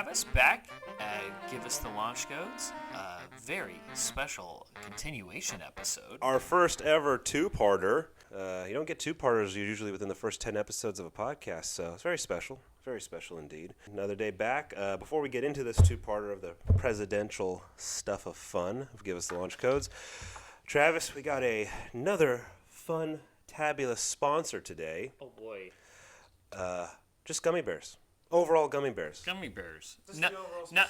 Travis back at Give Us the Launch Codes. Very special continuation episode. Our first ever two-parter. You don't get two-parters usually within the first 10 episodes of a podcast, so it's very special. Very special indeed. Another day back. Before we get into this two-parter of the presidential stuff of fun of Give Us the Launch Codes, Travis, we got another fun, tabulous sponsor today. Oh boy. Just gummy bears. Overall gummy bears. Gummy bears.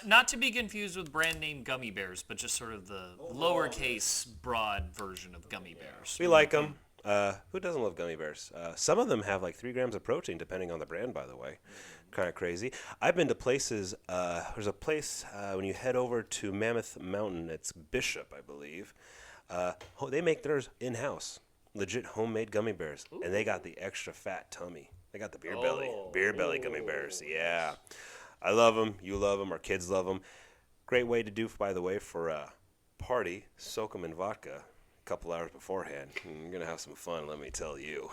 Not to be confused with brand name gummy bears, but just sort of the lowercase broad version of gummy bears. We like them. Who doesn't love gummy bears? Some of them have like 3 grams of protein, depending on the brand, by the way. Kind of crazy. I've been to places. There's a place when you head over to Mammoth Mountain. It's Bishop, I believe. They make theirs in-house. Legit homemade gummy bears. Ooh. And they got the extra fat tummy. They got the beer belly gummy bears. Yeah. I love them. You love them. Our kids love them. Great way to do, by the way, for a party. Soak them in vodka a couple hours beforehand. You're going to have some fun, let me tell you.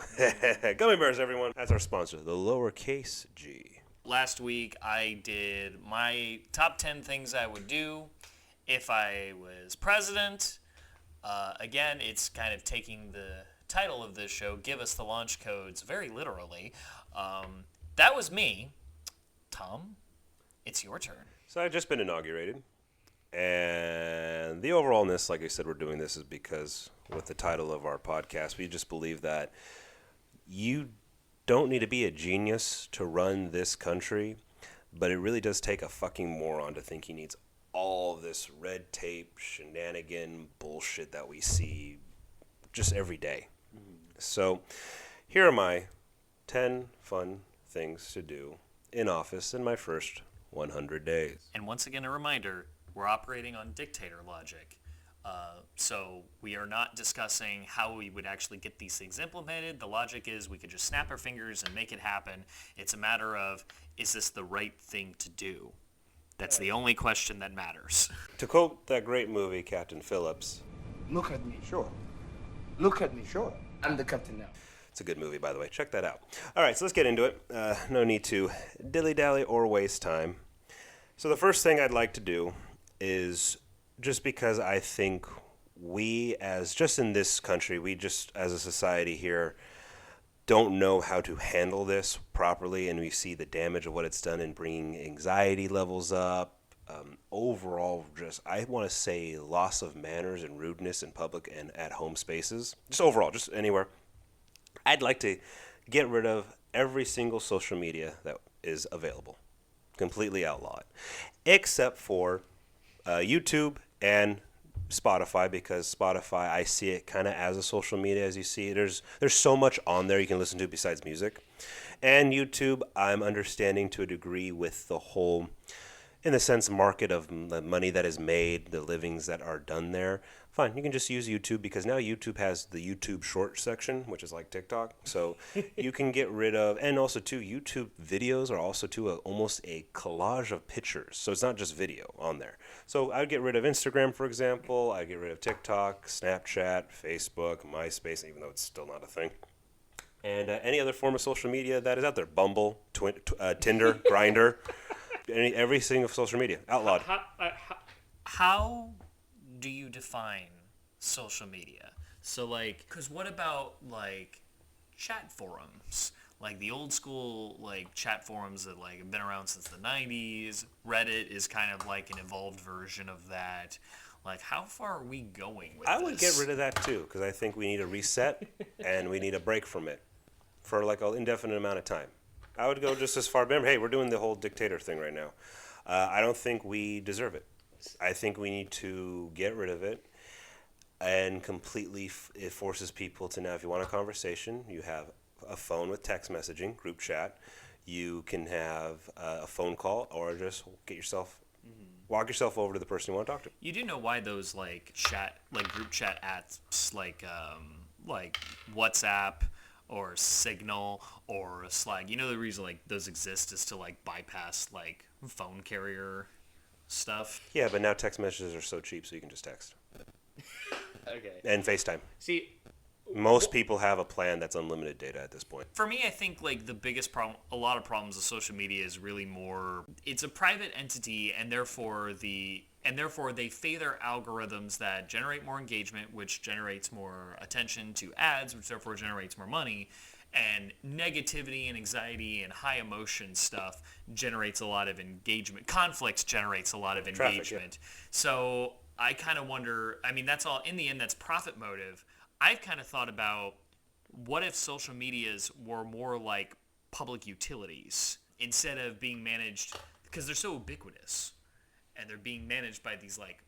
Gummy bears, everyone. That's our sponsor, the lowercase G. Last week, I did my top 10 things I would do if I was president. Again, it's kind of taking the title of this show, Give Us the Launch Codes, very literally. That was me. Tom, it's your turn. So I've just been inaugurated. And the overallness, like I said, we're doing this is because with the title of our podcast, we just believe that you don't need to be a genius to run this country, but it really does take a fucking moron to think he needs all this red tape, shenanigan bullshit that we see just every day. So here are my 10 fun things to do in office in my first 100 days. And once again, a reminder, we're operating on dictator logic. So we are not discussing how we would actually get these things implemented. The logic is we could just snap our fingers and make it happen. It's a matter of, is this the right thing to do? That's the only question that matters. To quote that great movie, Captain Phillips, "Look at me. sure. Look at me. Sure. I'm the captain now." It's a good movie, by the way. Check that out. All right, so let's get into it. No need to dilly-dally or waste time. So the first thing I'd like to do is, just because I think we, as just in this country, we just as a society here don't know how to handle this properly, and we see the damage of what it's done in bringing anxiety levels up. Overall, just I want to say loss of manners and rudeness in public and at home spaces. Just overall, just anywhere. I'd like to get rid of every single social media that is available. Completely outlaw it. Except for YouTube and Spotify, because Spotify, I see it kind of as a social media, as you see. There's so much on there you can listen to besides music. And YouTube, I'm understanding to a degree with the whole, in the sense, market of the money that is made, the livings that are done there. Fine, you can just use YouTube, because now YouTube has the YouTube short section, which is like TikTok. So you can get rid of, and also too, YouTube videos are also too almost a collage of pictures. So it's not just video on there. So I'd get rid of Instagram, for example. I'd get rid of TikTok, Snapchat, Facebook, MySpace, even though it's still not a thing. And any other form of social media that is out there. Bumble, Tinder, Grindr, every single social media. Outlawed. How do you define social media? So, like, because what about, like, chat forums? Like, the old school, like, chat forums that, like, have been around since the 90s. Reddit is kind of like an evolved version of that. Like, how far are we going with this? I would get rid of that, too, because I think we need a reset, and we need a break from it for, like, an indefinite amount of time. I would go just as far. Remember, hey, we're doing the whole dictator thing right now. I don't think we deserve it. I think we need to get rid of it, and completely it forces people to now, if you want a conversation, you have a phone with text messaging, group chat. You can have a phone call, or just walk yourself over to the person you want to talk to. You do know why those like group chat apps like WhatsApp or Signal or Slack. You know the reason like those exist is to like bypass like phone carrier stuff. Yeah, but now text messages are so cheap, so you can just text. Okay. And FaceTime. See, Most people have a plan that's unlimited data at this point. For me, I think like the biggest problem, a lot of problems with social media is really more, it's a private entity, and therefore they favor algorithms that generate more engagement, which generates more attention to ads, which therefore generates more money. And negativity and anxiety and high emotion stuff generates a lot of engagement. Conflict generates a lot of engagement. So I kind of wonder, I mean, that's all, in the end, that's profit motive. I've kind of thought about, what if social medias were more like public utilities instead of being managed, because they're so ubiquitous and they're being managed by these like,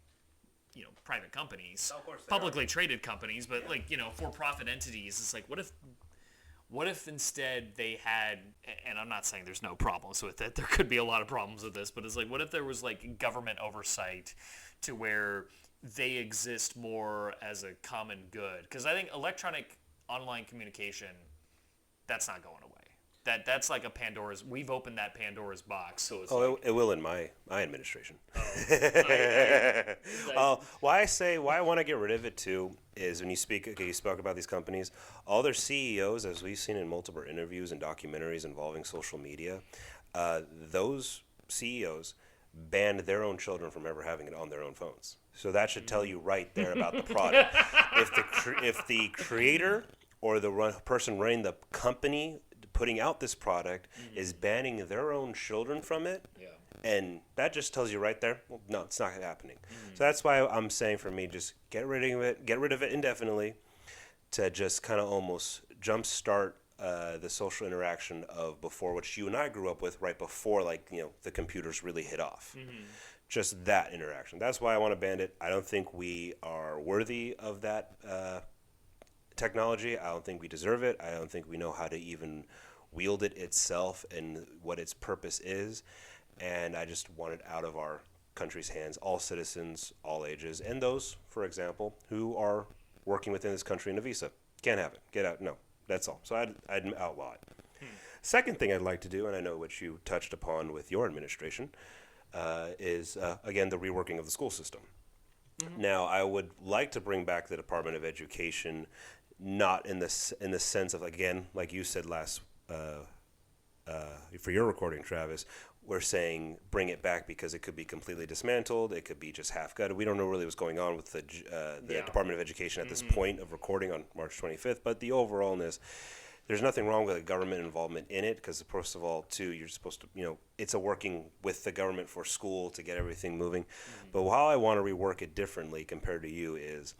you know, private companies, publicly traded companies, but like, you know, for-profit entities. It's like, what if instead they had, and I'm not saying there's no problems with it, there could be a lot of problems with this, but it's like, what if there was like government oversight to where they exist more as a common good? Because I think electronic online communication, that's not going away. That's like we've opened that Pandora's box. So it's it will in my administration. Why I want to get rid of it too is when you spoke about these companies, all their CEOs, as we've seen in multiple interviews and documentaries involving social media, those CEOs banned their own children from ever having it on their own phones. So that should tell you right there about the product. If the creator or the person running the company putting out this product is banning their own children from it, and that just tells you right there, well, no, it's not happening. So that's why I'm saying, for me, just get rid of it indefinitely, to just kind of almost jumpstart the social interaction of before, which you and I grew up with, right before, like, you know, the computers really hit off. Just that interaction. That's why I want to ban it. I don't think we are worthy of that technology. I don't think we deserve it. I don't think we know how to even wield it itself and what its purpose is. And I just want it out of our country's hands. All citizens, all ages, and those, for example, who are working within this country in a visa. Can't have it. Get out. No, that's all. So I'd outlaw it. Second thing I'd like to do, and I know what you touched upon with your administration, is, again, the reworking of the school system. Now, I would like to bring back the Department of Education, not in the sense of, again, like you said for your recording, Travis, we're saying bring it back because it could be completely dismantled. It could be just half gutted. We don't know really what's going on with the Department of Education at this point of recording on March 25th. But the overallness, there's nothing wrong with government involvement in it, because first of all, too, you're supposed to, you know, it's a working with the government for school to get everything moving. But how I want to rework it differently compared to you is,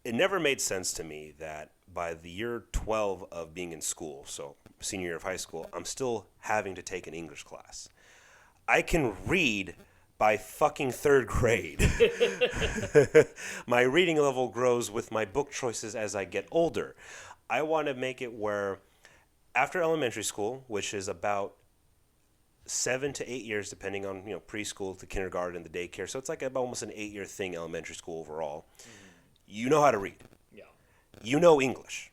it never made sense to me that by the year 12 of being in school, so senior year of high school, I'm still having to take an English class. I can read by fucking third grade. My reading level grows with my book choices as I get older. I want to make it where after elementary school, which is about 7 to 8 years, depending on, you know, preschool to kindergarten, the daycare. So it's like about almost an 8-year thing, elementary school overall. You know how to read. Yeah. You know English.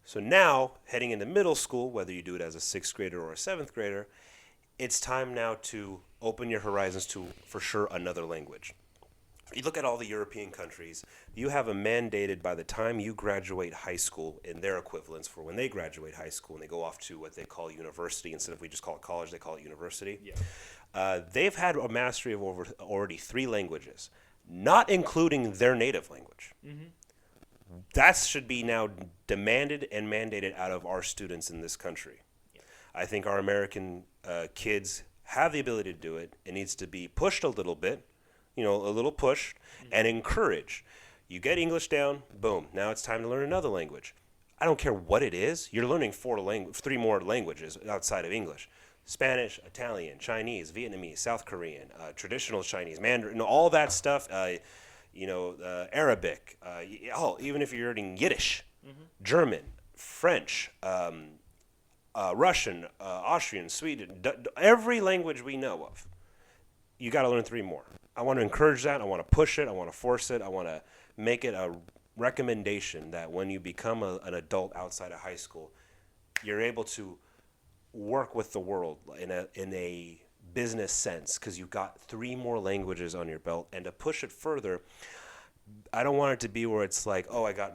So now, heading into middle school, whether you do it as a 6th grader or a 7th grader, it's time now to open your horizons to, for sure, another language. You look at all the European countries, you have a mandated, by the time you graduate high school, in their equivalents for when they graduate high school and they go off to what they call university, instead of we just call it college, they call it university. Yeah. They've had a mastery of already 3 languages, not including their native language. That should be now demanded and mandated out of our students in this country. Yeah. I think our American kids have the ability to do it. It needs to be pushed a little bit, you know, a little push, and encouraged. You get English down, boom, now it's time to learn another language. I don't care what it is. You're learning 3 more languages outside of English. Spanish, Italian, Chinese, Vietnamese, South Korean, traditional Chinese, Mandarin, all that stuff, Arabic, even if you're learning Yiddish, German, French, Russian, Austrian, Sweden, every language we know of, you got to learn 3 more. I want to encourage that. I want to push it. I want to force it. I want to make it a recommendation that when you become an adult outside of high school, you're able to work with the world in a business sense, because you've got 3 more languages on your belt. And to push it further, I don't want it to be where it's like, oh, I got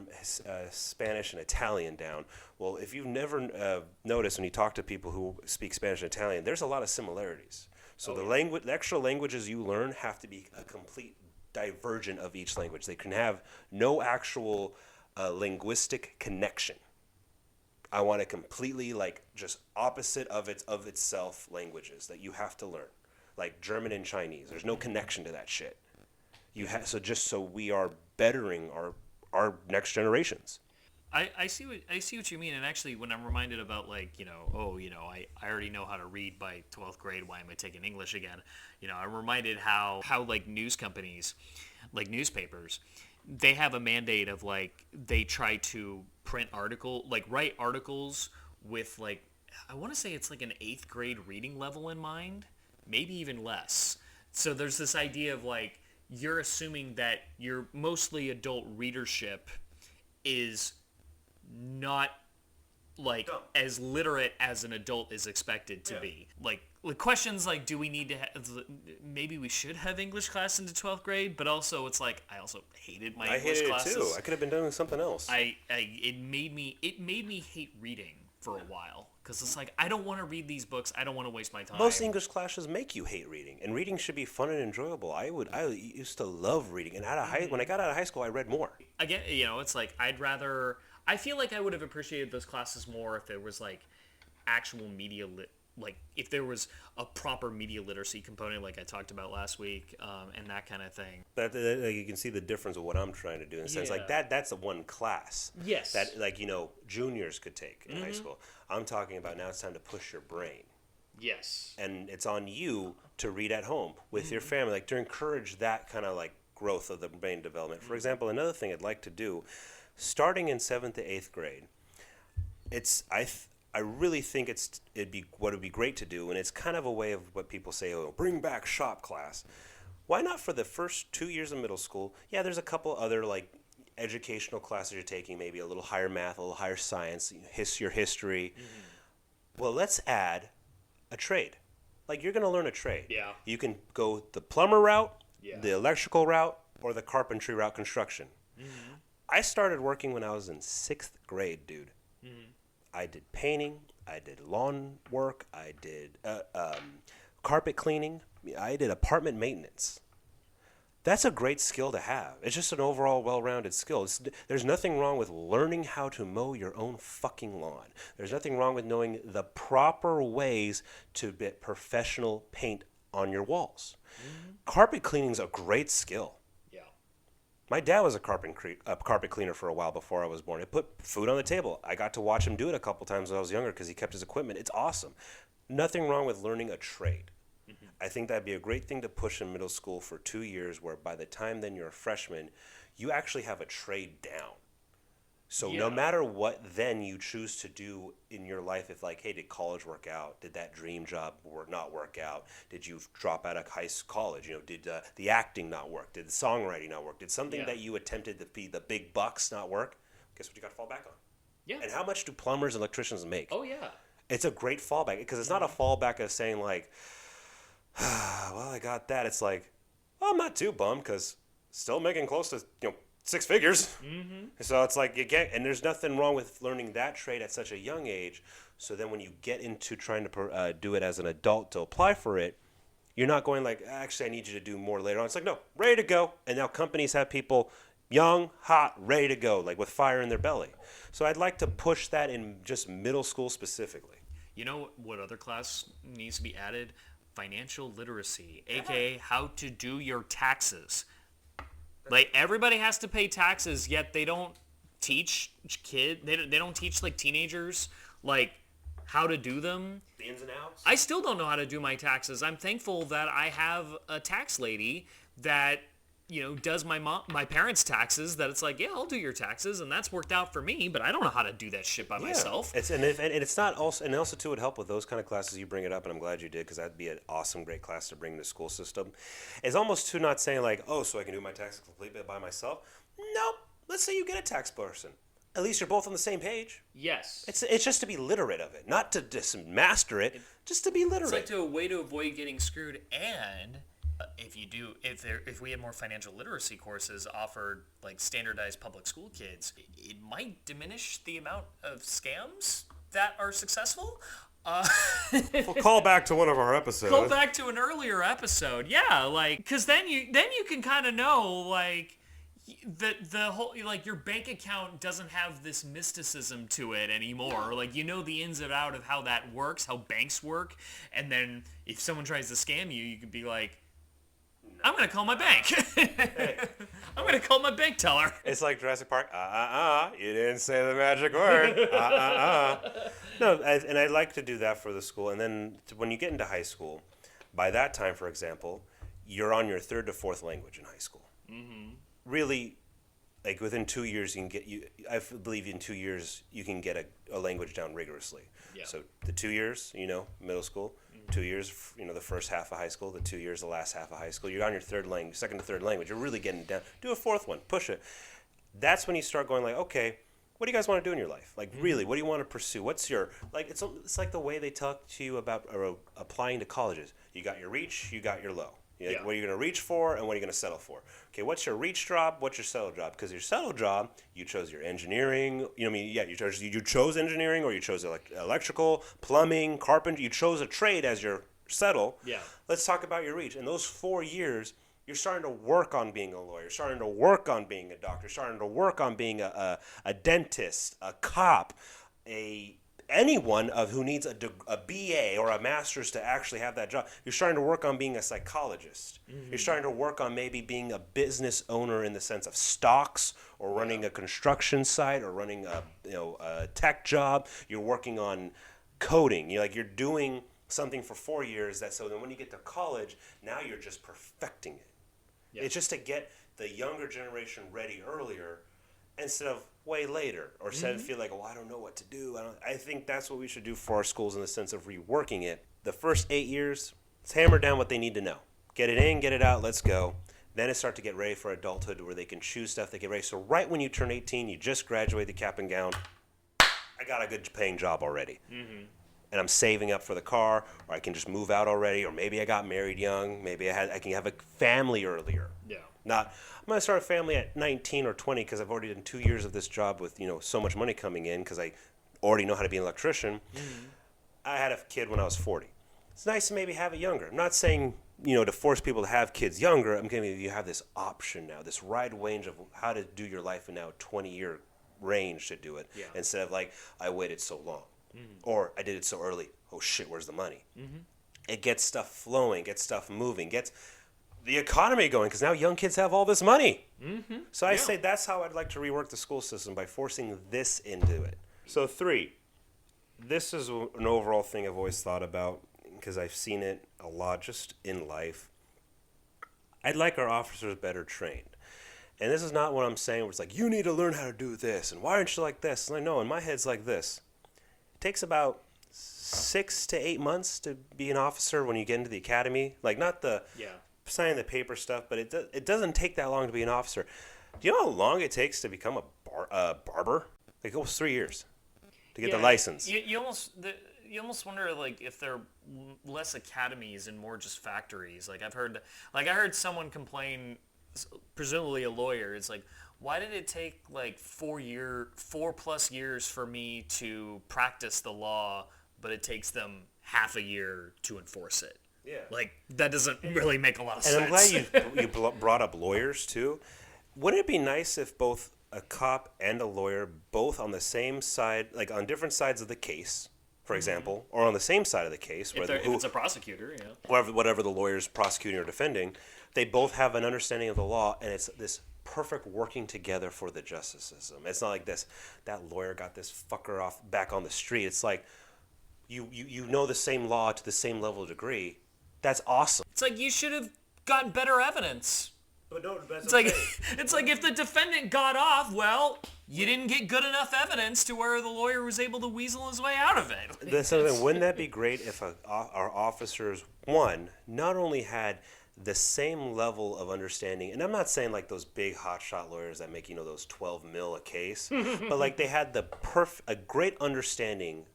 Spanish and Italian down. Well, if you've never noticed when you talk to people who speak Spanish and Italian, there's a lot of similarities. So the extra languages you learn have to be a complete divergent of each language. They can have no actual linguistic connection. I want a completely like just opposite of itself languages that you have to learn, like German and Chinese. There's no connection to that shit. So we are bettering our next generations. I see what you mean, and actually, when I'm reminded about like I already know how to read by 12th grade. Why am I taking English again? I'm reminded how like news companies, like newspapers, they have a mandate of like they try to write articles with like I want to say it's like an 8th grade reading level in mind, maybe even less. So there's this idea of like you're assuming that your mostly adult readership is not like as literate as an adult is expected to be. Like questions like, do we need to maybe we should have English class into 12th grade, but also it's like I also hated my English classes. I hated it too. I could have been doing something else. It made me hate reading for a while because it's like I don't want to read these books. I don't want to waste my time. Most English classes make you hate reading, and reading should be fun and enjoyable. I used to love reading, and when I got out of high school, I read more. Again, it's like I feel like I would have appreciated those classes more if there was like actual media like if there was a proper media literacy component like I talked about last week, and that kind of thing. That you can see the difference of what I'm trying to do in a sense. Like that's the one class. Yes. That juniors could take in high school. I'm talking about now it's time to push your brain. Yes. And it's on you to read at home with your family, like to encourage that kind of like growth of the brain development. For example, another thing I'd like to do, starting in 7th to 8th grade, I really think what would be great to do, and it's kind of a way of what people say, bring back shop class. Why not for the first 2 years of middle school? Yeah, there's a couple other like educational classes you're taking, maybe a little higher math, a little higher science, your history. Mm-hmm. Well, let's add a trade. Like you're going to learn a trade. Yeah. You can go the plumber route, the electrical route, or the carpentry route, construction. Mm-hmm. I started working when I was in 6th grade, dude. Mm-hmm. I did painting, I did lawn work, I did carpet cleaning, I did apartment maintenance. That's a great skill to have. It's just an overall well-rounded skill. There's nothing wrong with learning how to mow your own fucking lawn. There's nothing wrong with knowing the proper ways to get professional paint on your walls. Mm-hmm. Carpet cleaning is a great skill. My dad was a carpet cleaner for a while before I was born. It put food on the table. I got to watch him do it a couple times when I was younger because he kept his equipment. It's awesome. Nothing wrong with learning a trade. Mm-hmm. I think that'd be a great thing to push in middle school for 2 years, where by the time then you're a freshman, you actually have a trade down. So no matter what then you choose to do in your life, if like, hey, did college work out? Did that dream job not work out? Did you drop out of college? Did the acting not work? Did the songwriting not work? Did something that you attempted to be the big bucks not work? Guess what you got to fall back on? Yeah. And how much do plumbers and electricians make? Oh, yeah. It's a great fallback because it's not a fallback of saying like, well, I got that. It's like, well, I'm not too bummed because still making close to, 6 figures. Mm-hmm. So it's like and there's nothing wrong with learning that trade at such a young age. So then when you get into trying to do it as an adult to apply for it, you're not going like, actually, I need you to do more later on. It's like, no, ready to go. And now companies have people young, hot, ready to go, like with fire in their belly. So I'd like to push that in just middle school specifically. You know what other class needs to be added? Financial literacy, aka how to do your taxes. Like everybody has to pay taxes, yet they don't teach they don't teach like teenagers like how to do them. The ins and outs. I still don't know how to do my taxes. I'm thankful that I have a tax lady that does my parents' taxes. That it's like, yeah, I'll do your taxes, and that's worked out for me. But I don't know how to do that shit by myself. It's not also, and also too would help with those kind of classes. You bring it up, and I'm glad you did because that'd be an awesome, great class to bring in the school system. It's almost too not saying like, oh, so I can do my taxes completely by myself. Nope. Let's say you get a tax person. At least you're both on the same page. Yes. It's just to be literate of it, not to just master it, just to be literate. It's like a way to avoid getting screwed, and if we had more financial literacy courses offered like standardized public school kids, it might diminish the amount of scams that are successful. We'll call back to one of our episodes. Go back to an earlier episode, yeah, like, because then you can kind of know, like, the whole, like, your bank account doesn't have this mysticism to it anymore. Like, you know the ins and out of how that works, how banks work, and then if someone tries to scam you, you could be like, I'm gonna call my bank. I'm gonna call my bank teller. It's like Jurassic Park. You didn't say the magic word. No, and I like to do that for the school. And then when you get into high school, by that time, for example, you're on your third to fourth language in high school. Mm-hmm. Really, like within 2 years, I believe in 2 years you can get a language down rigorously. Yeah. So the 2 years, middle school. 2 years, the first half of high school, the 2 years, the last half of high school. You're on your second to third language. You're really getting down. Do a fourth one. Push it. That's when you start going like, okay, what do you guys want to do in your life? Like, really, what do you want to pursue? What's your, like, it's like the way they talk to you about applying to colleges. You got your reach, you got your low. What are you going to reach for and what are you going to settle for? Okay, what's your reach job? What's your settle job? Because your settle job, you chose your engineering. You chose engineering or you chose electrical, plumbing, carpentry. You chose a trade as your settle. Yeah. Let's talk about your reach. In those 4 years, you're starting to work on being a lawyer, starting to work on being a doctor, starting to work on being a dentist, a cop, anyone who needs a BA or a master's to actually have that job. You're starting to work on being a psychologist. Mm-hmm. You're starting to work on maybe being a business owner in the sense of stocks or running a construction site or running a tech job. You're working on coding. You're doing something for 4 years so then when you get to college, now you're just perfecting it. Yeah. It's just to get the younger generation ready earlier instead of way later, or instead of feel like, I don't know what to do. I think that's what we should do for our schools in the sense of reworking it. The first 8 years, let's hammer down what they need to know. Get it in, get it out, let's go. Then it start to get ready for adulthood where they can choose stuff, they get ready. So right when you turn 18, you just graduate the cap and gown, I got a good paying job already. Mm-hmm. And I'm saving up for the car, or I can just move out already, or maybe I got married young, maybe I can have a family earlier. Yeah. Not, I'm going to start a family at 19 or 20 because I've already done 2 years of this job with, so much money coming in because I already know how to be an electrician. Mm-hmm. I had a kid when I was 40. It's nice to maybe have it younger. I'm not saying, to force people to have kids younger. I'm giving you have this option now, this wide range of how to do your life in now a 20-year range to do it instead of like, I waited so long. Mm-hmm. Or I did it so early. Oh shit, where's the money? Mm-hmm. It gets stuff flowing, gets stuff moving, gets the economy going because now young kids have all this money. Mm-hmm. So I say that's how I'd like to rework the school system, by forcing this into it. So 3, this is an overall thing I've always thought about because I've seen it a lot just in life. I'd like our officers better trained. And this is not what I'm saying where it's like, you need to learn how to do this and why aren't you like this? And I know in my head's like this. It takes about 6 to 8 months to be an officer when you get into the academy. Like, not the signing the paper stuff, but it doesn't take that long to be an officer. Do you know how long it takes to become a barber? Like, it was 3 years to get the license. You almost wonder like if there are less academies and more just factories. I heard someone complain, presumably a lawyer. It's like, why did it take like 4+ years for me to practice the law, but it takes them half a year to enforce it? Yeah. Like, that doesn't really make a lot of sense. And I'm glad you brought up lawyers too. Wouldn't it be nice if both a cop and a lawyer, both on the same side, like on different sides of the case, for example, or on the same side of the case, if it's a prosecutor, whatever the lawyer's prosecuting or defending, they both have an understanding of the law, and it's this perfect working together for the justice system. It's not like that lawyer got this fucker back on the street. It's like you know the same law to the same level of degree. That's awesome. It's like you should have gotten better evidence. But no, that's it's like if the defendant got off, well, you didn't get good enough evidence to where the lawyer was able to weasel his way out of it. Wouldn't that be great if our officers, one, not only had the same level of understanding, and I'm not saying like those big hotshot lawyers that make those 12 mil a case, but like they had a great understanding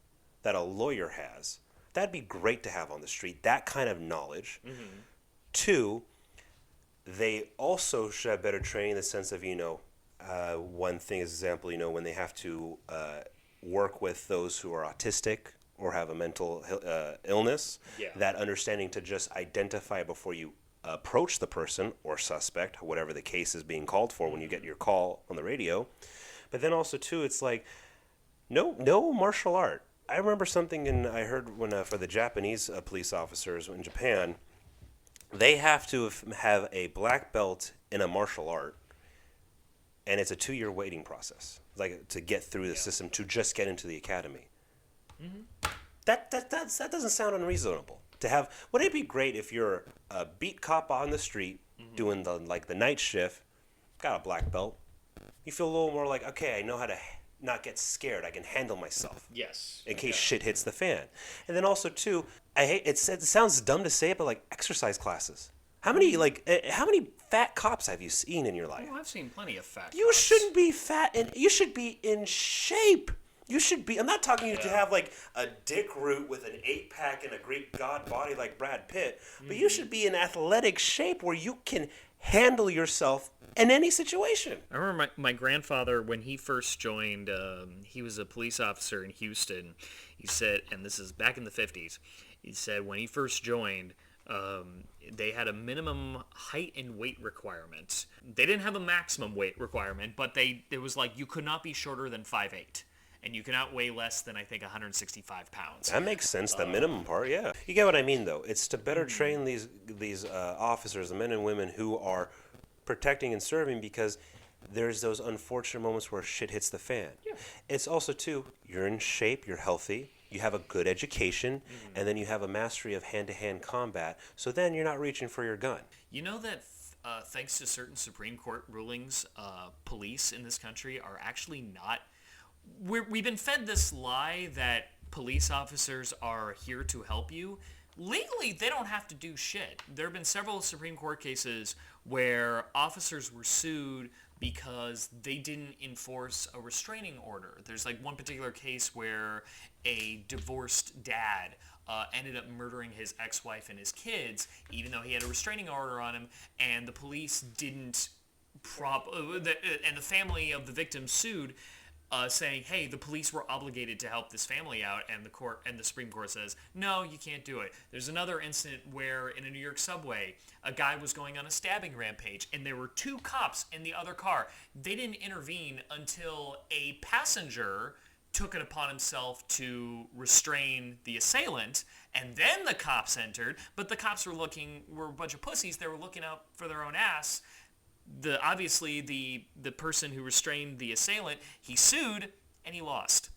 that a lawyer has. That'd be great to have on the street. That kind of knowledge. Mm-hmm. Two, they also should have better training in the sense of, one thing is example, when they have to work with those who are autistic or have a mental illness, that understanding to just identify before you approach the person or suspect, whatever the case is being called for when you get your call on the radio. But then also, too, it's like, no martial art. I remember something I heard when for the Japanese police officers in Japan, they have to have a black belt in a martial art, and it's a 2-year waiting process, like to get through the system to just get into the academy. Mm-hmm. That doesn't sound unreasonable. To have, wouldn't it be great if you're a beat cop on the street doing the night shift, got a black belt, you feel a little more like, okay, I know how to not get scared. I can handle myself. Yes. In case shit hits the fan. And then also too, I hate it sounds dumb to say it, but like exercise classes. How many fat cops have you seen in your life? Oh, I've seen plenty of fat You cops. shouldn't be fat, and you should be in shape. You should be. I'm not talking you to have like a dick root with an 8-pack and a Greek god body like Brad Pitt, but you should be in athletic shape where you can handle yourself in any situation. I remember my grandfather, when he first joined, he was a police officer in Houston. He said, and this is back in the 50s, he said when he first joined, they had a minimum height and weight requirement. They didn't have a maximum weight requirement, but it was like you could not be shorter than 5'8". And you cannot weigh less than, I think, 165 pounds. That makes sense, the minimum part, yeah. You get what I mean, though. It's to better train these officers, the men and women who are protecting and serving, because there's those unfortunate moments where shit hits the fan. Yeah. It's also, too, you're in shape, you're healthy, you have a good education, and then you have a mastery of hand-to-hand combat, so then you're not reaching for your gun. You know that thanks to certain Supreme Court rulings, police in this country are actually not... We've been fed this lie that police officers are here to help you. Legally, they don't have to do shit. There have been several Supreme Court cases where officers were sued because they didn't enforce a restraining order. There's like one particular case where a divorced dad ended up murdering his ex-wife and his kids, even though he had a restraining order on him, and the police didn't and the family of the victim sued, saying, hey, the police were obligated to help this family out, and the Supreme Court says, no, you can't do it. There's another incident where in a New York subway, a guy was going on a stabbing rampage, and there were 2 cops in the other car. They didn't intervene until a passenger took it upon himself to restrain the assailant, and then the cops entered, but the cops were a bunch of pussies. They were looking out for their own ass. Obviously the person who restrained the assailant, he sued and he lost,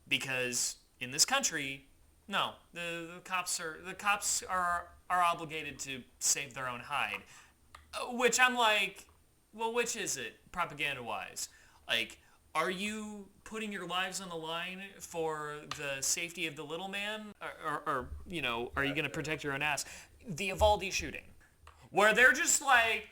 because in this country, no, the cops are obligated to save their own hide, which I'm like, well, which is it, propaganda-wise? Like, are you putting your lives on the line for the safety of the little man, or are you going to protect your own ass? The Uvalde shooting, where they're just like,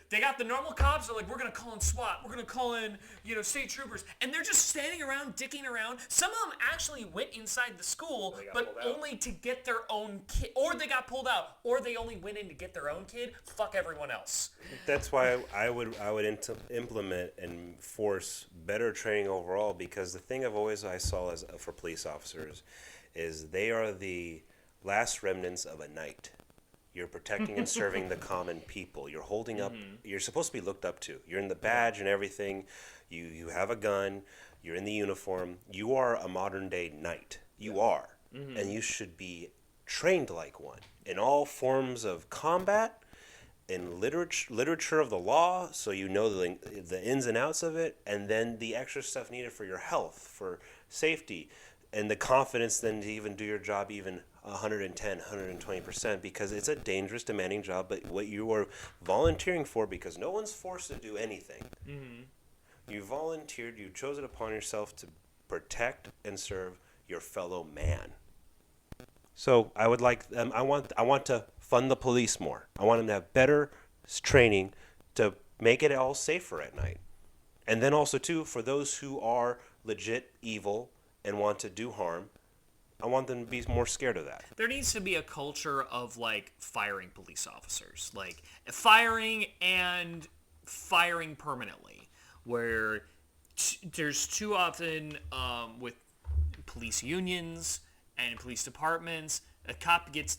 they got the normal cops, they're like, we're going to call in SWAT, we're going to call in, state troopers, and they're just standing around, dicking around. Some of them actually went inside the school, but only to get their own kid, or they got pulled out, or they only went in to get their own kid. Fuck everyone else. That's why I would implement and force better training overall, because the thing I saw for police officers is they are the last remnants of a knight. You're protecting and serving the common people. You're holding up. You're supposed to be looked up to. You're in the badge and everything. You have a gun. You're in the uniform. You are a modern day knight. You are. And you should be trained like one in all forms of combat, in literature of the law, so you know the ins and outs of it, and then the extra stuff needed for your health, for safety, and the confidence then to even do your job even 110, 120%, because it's a dangerous, demanding job, but what you are volunteering for, because no one's forced to do anything. You volunteered, you chose it upon yourself to protect and serve your fellow man. So I would like I want to fund the police more. I want them to have better training to make it all safer at night. And then also too, for those who are legit evil and want to do harm, I want them to be more scared of that. There needs to be a culture of, like, firing police officers. Like, firing and firing permanently. Where there's too often, with police unions and police departments, a cop gets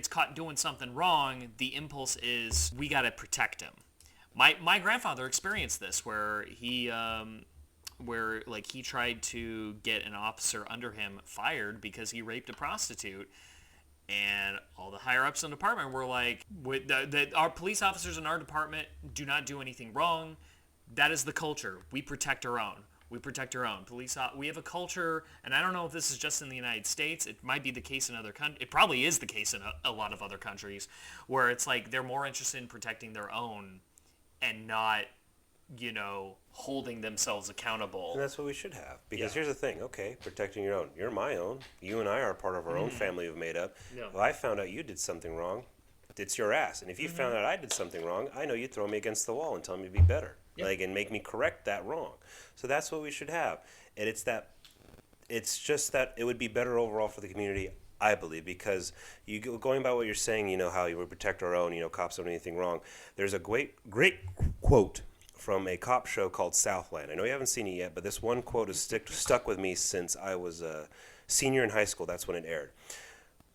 caught doing something wrong, the impulse is, we gotta protect him. My grandfather experienced this, where he tried to get an officer under him fired because he raped a prostitute, and all the higher ups in the department were like, our police officers in our department do not do anything wrong. That is the culture. We protect our own. We protect our own. We have a culture, and I don't know if this is just in the United States. It might be the case in other countries. It probably is the case in a lot of other countries, where it's like they're more interested in protecting their own and not, holding themselves accountable. And that's what we should have. Because here's the thing. Okay, protecting your own. You're my own. You and I are part of our own family we've made up. Yeah. If I found out you did something wrong, it's your ass. And if you found out I did something wrong, I know you'd throw me against the wall and tell me to be better. Yep. And make me correct that wrong. So that's what we should have. And it's just that it would be better overall for the community, I believe, because going by what you're saying, how you would protect our own, cops don't do anything wrong. There's a great quote from a cop show called Southland. I know you haven't seen it yet, but this one quote has stuck with me since I was a senior in high school. That's when it aired.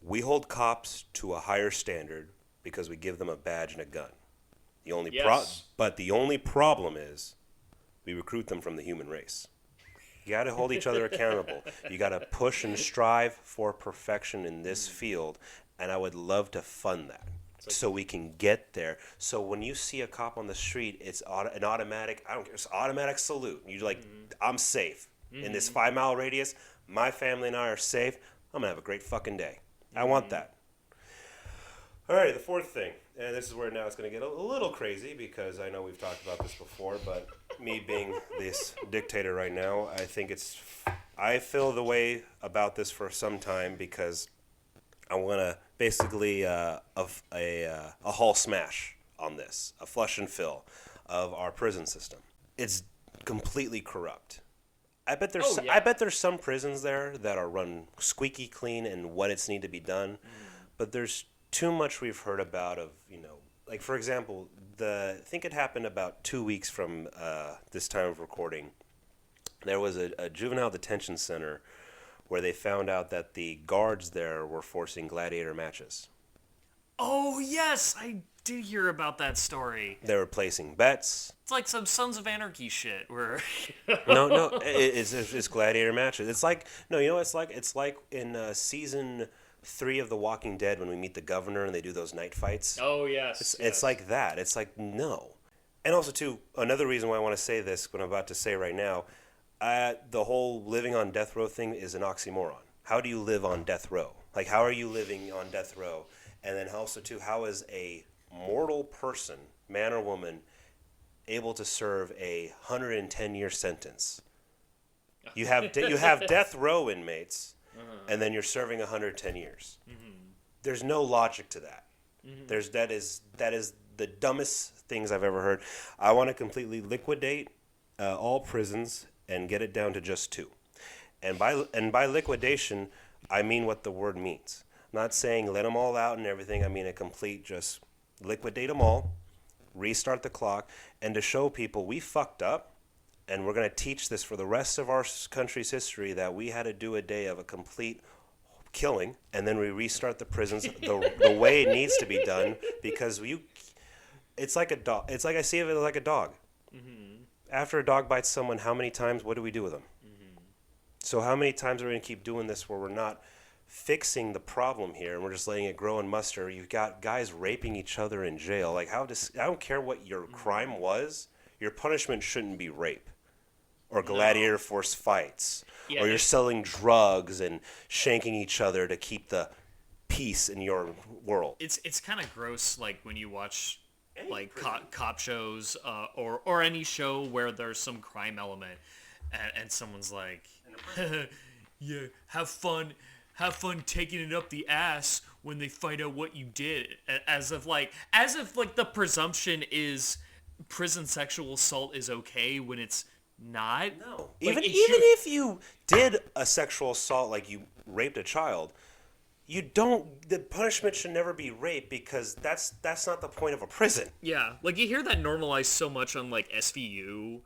We hold cops to a higher standard because we give them a badge and a gun. But the only problem is we recruit them from the human race. You got to hold each other accountable. You got to push and strive for perfection in this field, and I would love to fund that so we can get there. So when you see a cop on the street, it's an automatic, I don't care, it's automatic salute. You're like, I'm safe. In this 5-mile radius, my family and I are safe. I'm going to have a great fucking day. I want that. All right, the fourth thing, and this is where now it's going to get a little crazy because I know we've talked about this before, but me being this dictator right now, I feel the way about this for some time because I want to basically a hall smash on this, a flush and fill of our prison system. It's completely corrupt. I bet there's some prisons there that are run squeaky clean and what it's need to be done, but there's too much we've heard about of, like for example, I think it happened about 2 weeks from this time of recording. There was a juvenile detention center where they found out that the guards there were forcing gladiator matches. Oh, yes, I did hear about that story. They were placing bets. It's like some Sons of Anarchy shit where... No, it's gladiator matches. It's like, no, it's like in season 3 of The Walking Dead when we meet the governor and they do those night fights. Oh, yes. It's like that. It's like, no. And also, too, another reason why I want to say this, what I'm about to say right now, the whole living on death row thing is an oxymoron. How do you live on death row? Like, how are you living on death row? And then also, too, how is a mortal person, man or woman, able to serve a 110-year sentence? You have death row inmates, and then you're serving 110 years. There's no logic to that. That is the dumbest things I've ever heard. I want to completely liquidate all prisons and get it down to just 2. And by liquidation, I mean what the word means. I'm not saying let them all out and everything. I mean a complete just liquidate them all, restart the clock, and to show people we fucked up, and we're going to teach this for the rest of our country's history that we had to do a day of a complete killing, and then we restart the prisons the way it needs to be done, because it's like a dog. It's like I see it like a dog. After a dog bites someone, how many times, what do we do with them? So how many times are we going to keep doing this where we're not fixing the problem here and we're just letting it grow and muster? You've got guys raping each other in jail. Like, I don't care what your crime was, your punishment shouldn't be rape or gladiator force fights, or you're selling drugs and shanking each other to keep the peace in your world. It's kind of gross, like when you watch like cop shows or any show where there's some crime element and someone's like, yeah, have fun taking it up the ass when they find out what you did, as if the presumption is prison sexual assault is okay when it's not. No. Even if you did a sexual assault, like you raped a child, the punishment should never be rape, because that's not the point of a prison. Yeah, like you hear that normalized so much on like SVU,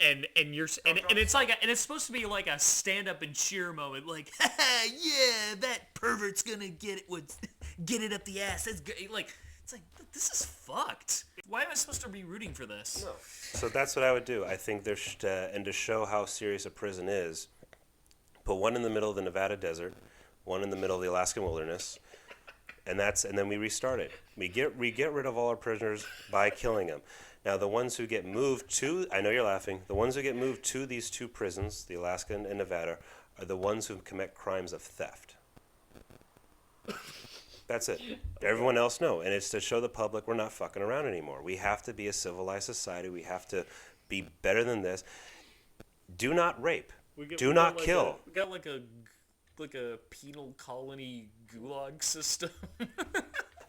and it's like and it's supposed to be like a stand up and cheer moment, like yeah, that pervert's gonna get it up the ass. That's great. Like it's like this is fucked. Why am I supposed to be rooting for this? No. So that's what I would do. I think there should, and to show how serious a prison is, put one in the middle of the Nevada desert, one in the middle of the Alaskan wilderness, and then we restart it. We get rid of all our prisoners by killing them. Now, the ones who get moved to, I know you're laughing, the ones who get moved to these two prisons, the Alaskan and Nevada, are the ones who commit crimes of theft. That's it. Everyone else, no. And it's to show the public we're not fucking around anymore. We have to be a civilized society. We have to be better than this. Do not rape. Do not kill. We got like a penal colony gulag system.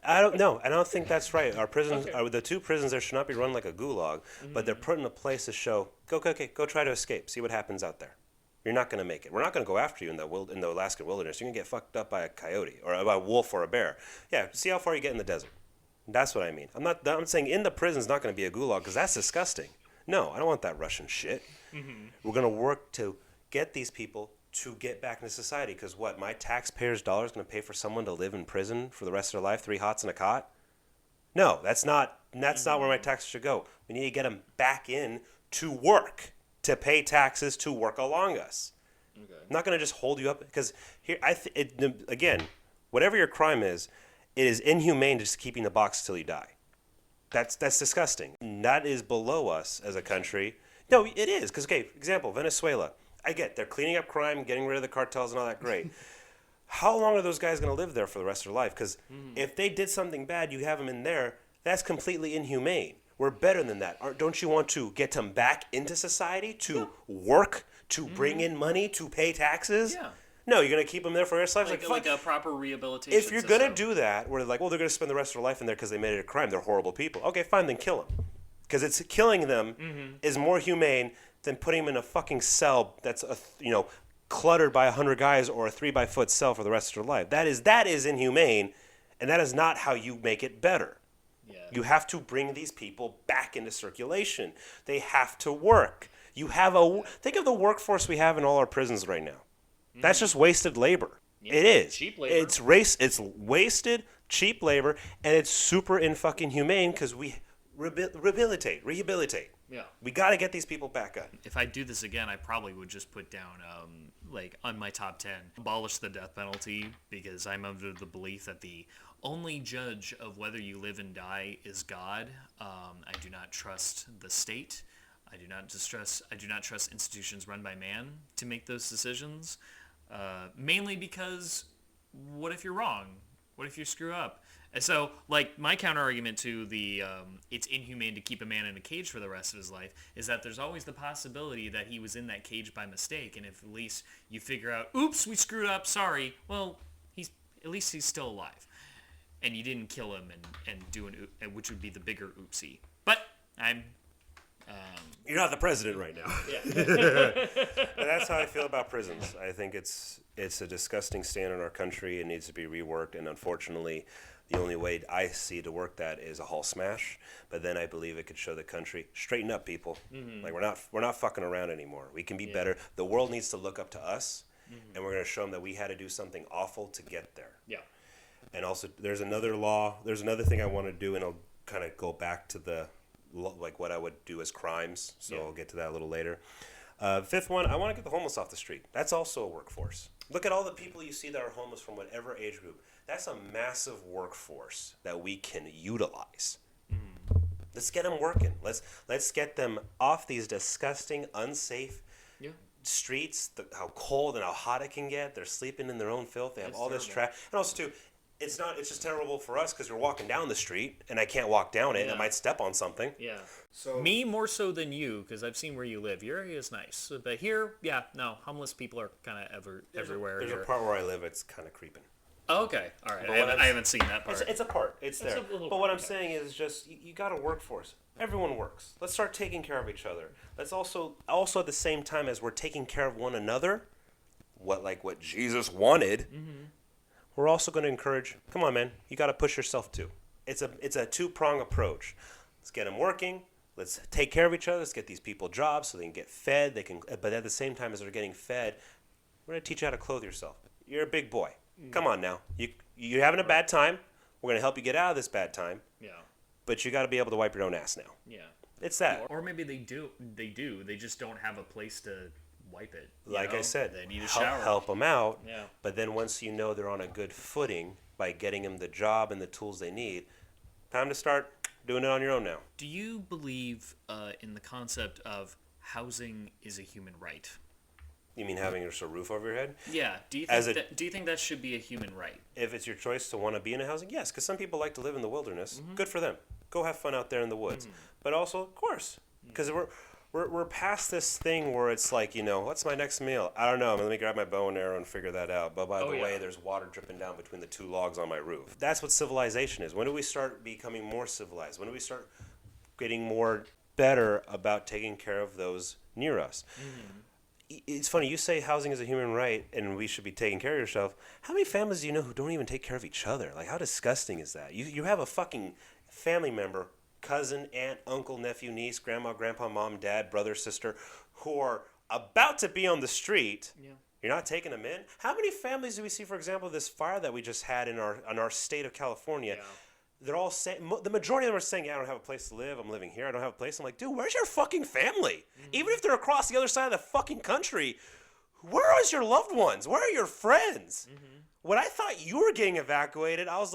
I don't know. I don't think that's right. Our prisons, the two prisons there should not be run like a gulag, but they're put in a place to show, go try to escape. See what happens out there. You're not going to make it. We're not going to go after you in the Alaskan wilderness. You're going to get fucked up by a coyote or by a wolf or a bear. Yeah, see how far you get in the desert. That's what I mean. I'm saying in the prison's not going to be a gulag, because that's disgusting. No, I don't want that Russian shit. We're going to work to get these people to get back into society, because what, my taxpayers' dollars going to pay for someone to live in prison for the rest of their life, 3 hots and a cot? No, that's not where my taxes should go. We need to get them back in to work, to pay taxes, to work along us. Okay. I'm not going to just hold you up, because here again, whatever your crime is, it is inhumane to just keep you in the box till you die. That's disgusting. That is below us as a country. No, it is, because example, Venezuela. I get they're cleaning up crime, getting rid of the cartels and all that, great. How long are those guys going to live there for the rest of their life? Because if they did something bad, you have them in there, that's completely inhumane. We're better than that. Don't you want to get them back into society, to work, to bring in money, to pay taxes? Yeah. No, you're going to keep them there for the rest of their life? Like a proper rehabilitation If you're going to do that, where they're like, well, they're going to spend the rest of their life in there because they made it a crime, they're horrible people. Okay, fine, then kill them. Because it's killing them is more humane than putting them in a fucking cell that's cluttered by 100 guys, or a 3-by-foot cell for the rest of their life. That is inhumane, and that is not how you make it better. Yeah. You have to bring these people back into circulation. They have to work. Think of the workforce we have in all our prisons right now. That's just wasted labor. Yeah. It is. Cheap labor. It's wasted, cheap labor, and it's super fucking humane, because we rehabilitate. Yeah. We got to get these people back up. If I do this again, I probably would just put down, on my top 10, abolish the death penalty, because I'm under the belief that the only judge of whether you live and die is God. I do not trust the state. I do not trust institutions run by man to make those decisions. Mainly because, what if you're wrong? What if you screw up? And so, like, my counter-argument to the it's inhumane to keep a man in a cage for the rest of his life is that there's always the possibility that he was in that cage by mistake, and if at least you figure out, oops, we screwed up, sorry, well, at least he's still alive. And you didn't kill him and which would be the bigger oopsie. But I'm... You're not the president right now. Yeah. But that's how I feel about prisons. I think it's a disgusting stand in our country. It needs to be reworked, and unfortunately, the only way I see to work that is a hall smash. But then I believe it could show the country, straighten up, people. Like we're not fucking around anymore. We can be better. The world needs to look up to us, and we're going to show them that we had to do something awful to get there. Yeah. And also, there's another law. There's another thing I want to do, and I'll kind of go back to like what I would do as crimes. So I'll get to that a little later. Fifth one, I want to get the homeless off the street. That's also a workforce. Look at all the people you see that are homeless from whatever age group. That's a massive workforce that we can utilize. Let's get them working. Let's get them off these disgusting, unsafe streets. How cold and how hot it can get. They're sleeping in their own filth. They have all this trash. And also too, it's just terrible for us because we're walking down the street and I can't walk down it. And I might step on something. Yeah. So me more so than you, because I've seen where you live. Your area is nice, but here, homeless people are kind of everywhere. There's a part where I live. It's kind of creeping. Oh, okay, all right. I haven't seen that part. It's a part. It's there. But what I'm saying is just you got a workforce. Everyone works. Let's start taking care of each other. Let's also at the same time as we're taking care of one another, what Jesus wanted, we're also going to encourage, come on, man, you got to push yourself too. It's a two-prong approach. Let's get them working. Let's take care of each other. Let's get these people jobs so they can get fed. But at the same time as they're getting fed, we're going to teach you how to clothe yourself. You're a big boy. Come on now. You're having a bad time. We're going to help you get out of this bad time. Yeah. But you got to be able to wipe your own ass now. Yeah. It's that. Or maybe they do. They just don't have a place to wipe it. Like I said, they need a shower. Help them out. Yeah. But then once you know they're on a good footing by getting them the job and the tools they need, time to start doing it on your own now. Do you believe in the concept of housing is a human right? You mean having just a roof over your head? Yeah. Do you think that should be a human right? If it's your choice to want to be in a housing, yes, because some people like to live in the wilderness. Good for them. Go have fun out there in the woods. But also, of course, because we're past this thing where it's like, what's my next meal? I don't know. Let me grab my bow and arrow and figure that out. But by the way, there's water dripping down between the two logs on my roof. That's what civilization is. When do we start becoming more civilized? When do we start getting more better about taking care of those near us? It's funny, you say housing is a human right and we should be taking care of yourself. How many families do you know who don't even take care of each other? Like, how disgusting is that? You have a fucking family member, cousin, aunt, uncle, nephew, niece, grandma, grandpa, mom, dad, brother, sister, who are about to be on the street. Yeah. You're not taking them in? How many families do we see, for example, this fire that we just had in our state of California? Yeah. They're all saying, the majority of them are saying, yeah, I don't have a place to live. I'm living here. I don't have a place. I'm like, dude, where's your fucking family? Even if they're across the other side of the fucking country, where is your loved ones? Where are your friends? When I thought you were getting evacuated, I was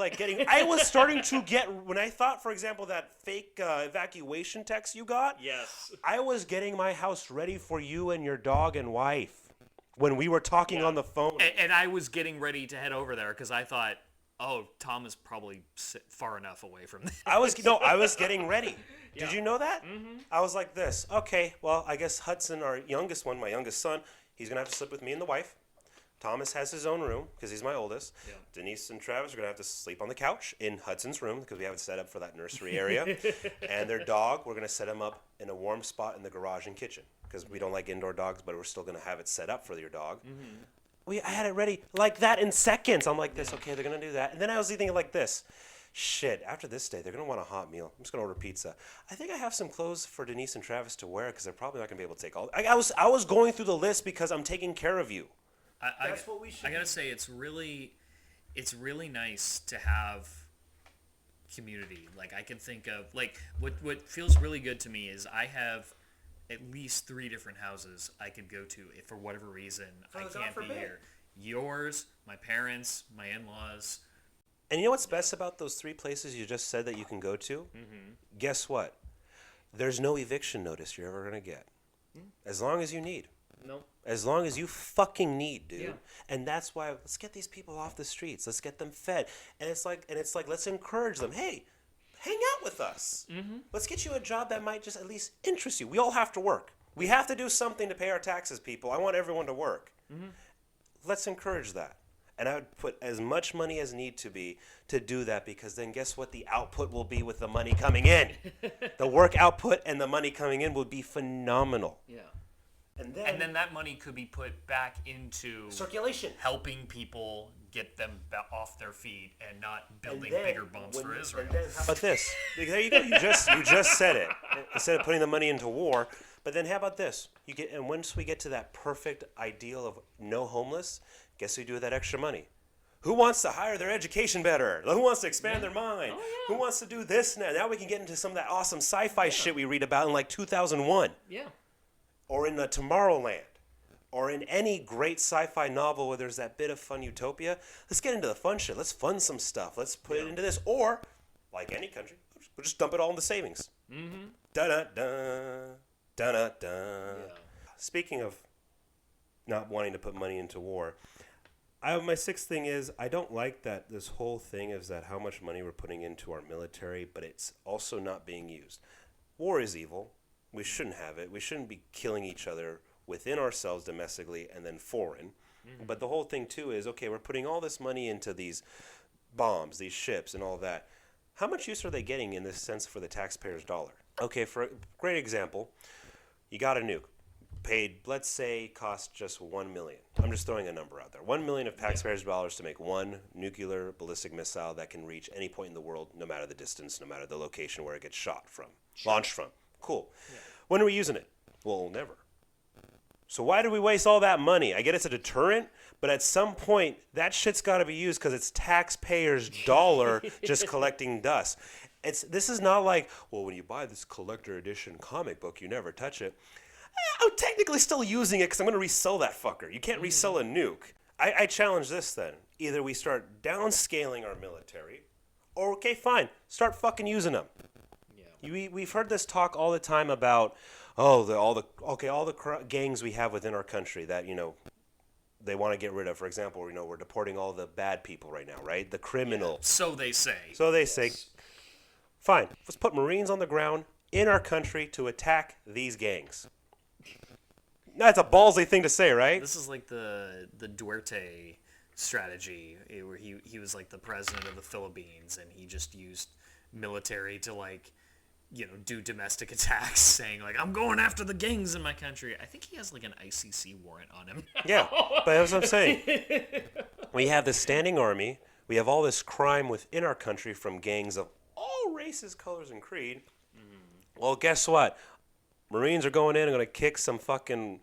starting to get, when I thought, for example, that fake evacuation text you got, yes, I was getting my house ready for you and your dog and wife when we were talking on the phone. And I was getting ready to head over there because I thought, oh, Tom is probably far enough away from this. I was getting ready. Did you know that? I was like this. Okay, well, I guess Hudson, our youngest one, my youngest son, he's going to have to sleep with me and the wife. Thomas has his own room because he's my oldest. Yeah. Denise and Travis are going to have to sleep on the couch in Hudson's room because we have it set up for that nursery area. And their dog, we're going to set him up in a warm spot in the garage and kitchen because we don't like indoor dogs, but we're still going to have it set up for your dog. I had it ready like that in seconds. I'm like this, okay, they're going to do that. And then I was thinking like this. Shit, after this day, they're going to want a hot meal. I'm just going to order pizza. I think I have some clothes for Denise and Travis to wear because they're probably not going to be able to take all. I was going through the list because I'm taking care of you. That's what we should. I got to say, it's really nice to have community. Like, I can think of, like, what feels really good to me is I have at least 3 different houses I could go to if for whatever reason I can't be here. Yours, my parents, my in-laws. And you know what's best about those 3 places you just said that you can go to? Guess what? There's no eviction notice you're ever going to get. As long as you need. Nope. As long as you fucking need, dude. Yeah. And that's why let's get these people off the streets. Let's get them fed. And it's like let's encourage them. Hey, hang out with us. Let's get you a job that might just at least interest you. We all have to work. We have to do something to pay our taxes, people. I want everyone to work. Let's encourage that. And I would put as much money as need to be to do that because then guess what the output will be with the money coming in? The work output and the money coming in will be phenomenal. Yeah. And then that money could be put back into circulation, helping people get them off their feet and not building bigger bumps for Israel. How about this? There you go. You just said it. Instead of putting the money into war, but then how about this? And once we get to that perfect ideal of no homeless, guess what you do with that extra money? Who wants to hire their education better? Who wants to expand their mind? Oh, yeah. Who wants to do this now? Now we can get into some of that awesome sci-fi shit we read about in like 2001. Yeah. Or in Tomorrowland, or in any great sci-fi novel where there's that bit of fun utopia. Let's get into the fun shit. Let's fund some stuff. Let's put it into this. Or, like any country, we'll just dump it all in the savings. Da-da-da, da-da-da. Yeah. Speaking of not wanting to put money into war, my 6th thing is I don't like that this whole thing is that how much money we're putting into our military, but it's also not being used. War is evil. We shouldn't have it. We shouldn't be killing each other within ourselves domestically and then foreign. But the whole thing, too, is, okay, we're putting all this money into these bombs, these ships and all that. How much use are they getting in this sense for the taxpayer's dollar? Okay, for a great example, you got a nuke. paid, let's say, cost just $1 million. I'm just throwing a number out there. $1 million of taxpayers' dollars to make one nuclear ballistic missile that can reach any point in the world, no matter the distance, no matter the location where it gets shot from, launched from. Cool. Yeah. When are we using it? Well, never. So why do we waste all that money? I get it's a deterrent, but at some point, that shit's got to be used because it's taxpayers' dollar just collecting dust. This is not like, well, when you buy this collector edition comic book, you never touch it. I'm technically still using it because I'm going to resell that fucker. You can't resell a nuke. I challenge this then. Either we start downscaling our military, or, okay, fine, start fucking using them. Yeah. We've heard this talk all the time about, all the gangs we have within our country that, they want to get rid of. For example, we're deporting all the bad people right now, right? The criminal. Yeah. So they say. Yes. Fine. Let's put Marines on the ground in our country to attack these gangs. That's a ballsy thing to say, right? This is like the Duarte strategy, where he was like the president of the Philippines, and he just used military to do domestic attacks, saying like, I'm going after the gangs in my country. I think he has like an ICC warrant on him. Yeah, but that's what I'm saying. We have this standing army. We have all this crime within our country from gangs of all races, colors, and creed. Well, guess what? Marines are going in and going to kick some fucking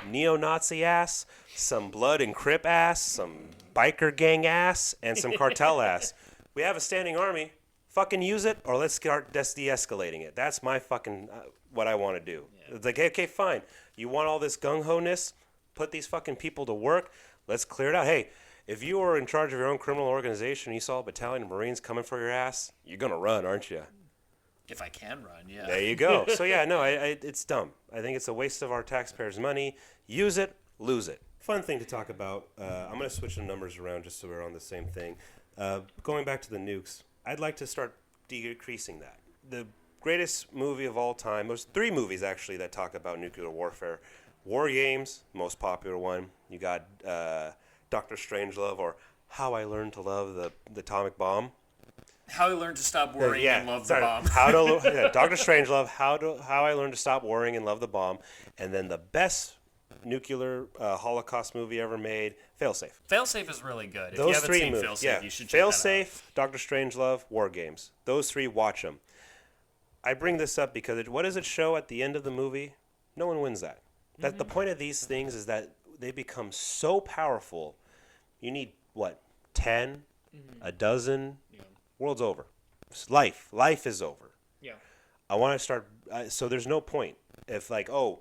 neo-Nazi ass, some blood and Crip ass, some biker gang ass, and some cartel ass. We have a standing army. Fucking use it, or let's start de-escalating it. That's my fucking, what I want to do. Yeah. It's like, okay, fine. You want all this gung-ho-ness? Put these fucking people to work. Let's clear it out. Hey, if you were in charge of your own criminal organization and you saw a battalion of Marines coming for your ass, you're going to run, aren't you? If I can run, yeah. There you go. So, yeah, no, it's dumb. I think it's a waste of our taxpayers' money. Use it, lose it. Fun thing to talk about. I'm going to switch the numbers around just so we're on the same thing. Going back to the nukes, I'd like to start decreasing that. The greatest movie of all time, there's 3 movies actually that talk about nuclear warfare. War Games, most popular one. You got Dr. Strangelove, or How I Learned to Love the Atomic Bomb. How I Learned to Stop Worrying and Love the Bomb. Dr. Strangelove, How I Learned to Stop Worrying and Love the Bomb. And then the best nuclear Holocaust movie ever made, Failsafe. Failsafe is really good. Those if you haven't seen Failsafe, you should check Failsafe, Dr. Strangelove, War Games. Those 3, watch them. I bring this up because what does it show at the end of the movie? No one wins that. That the point of these things is that they become so powerful. You need, 10, a dozen? Yeah. World's over. It's life is over. Yeah. I want to start, so there's no point. If our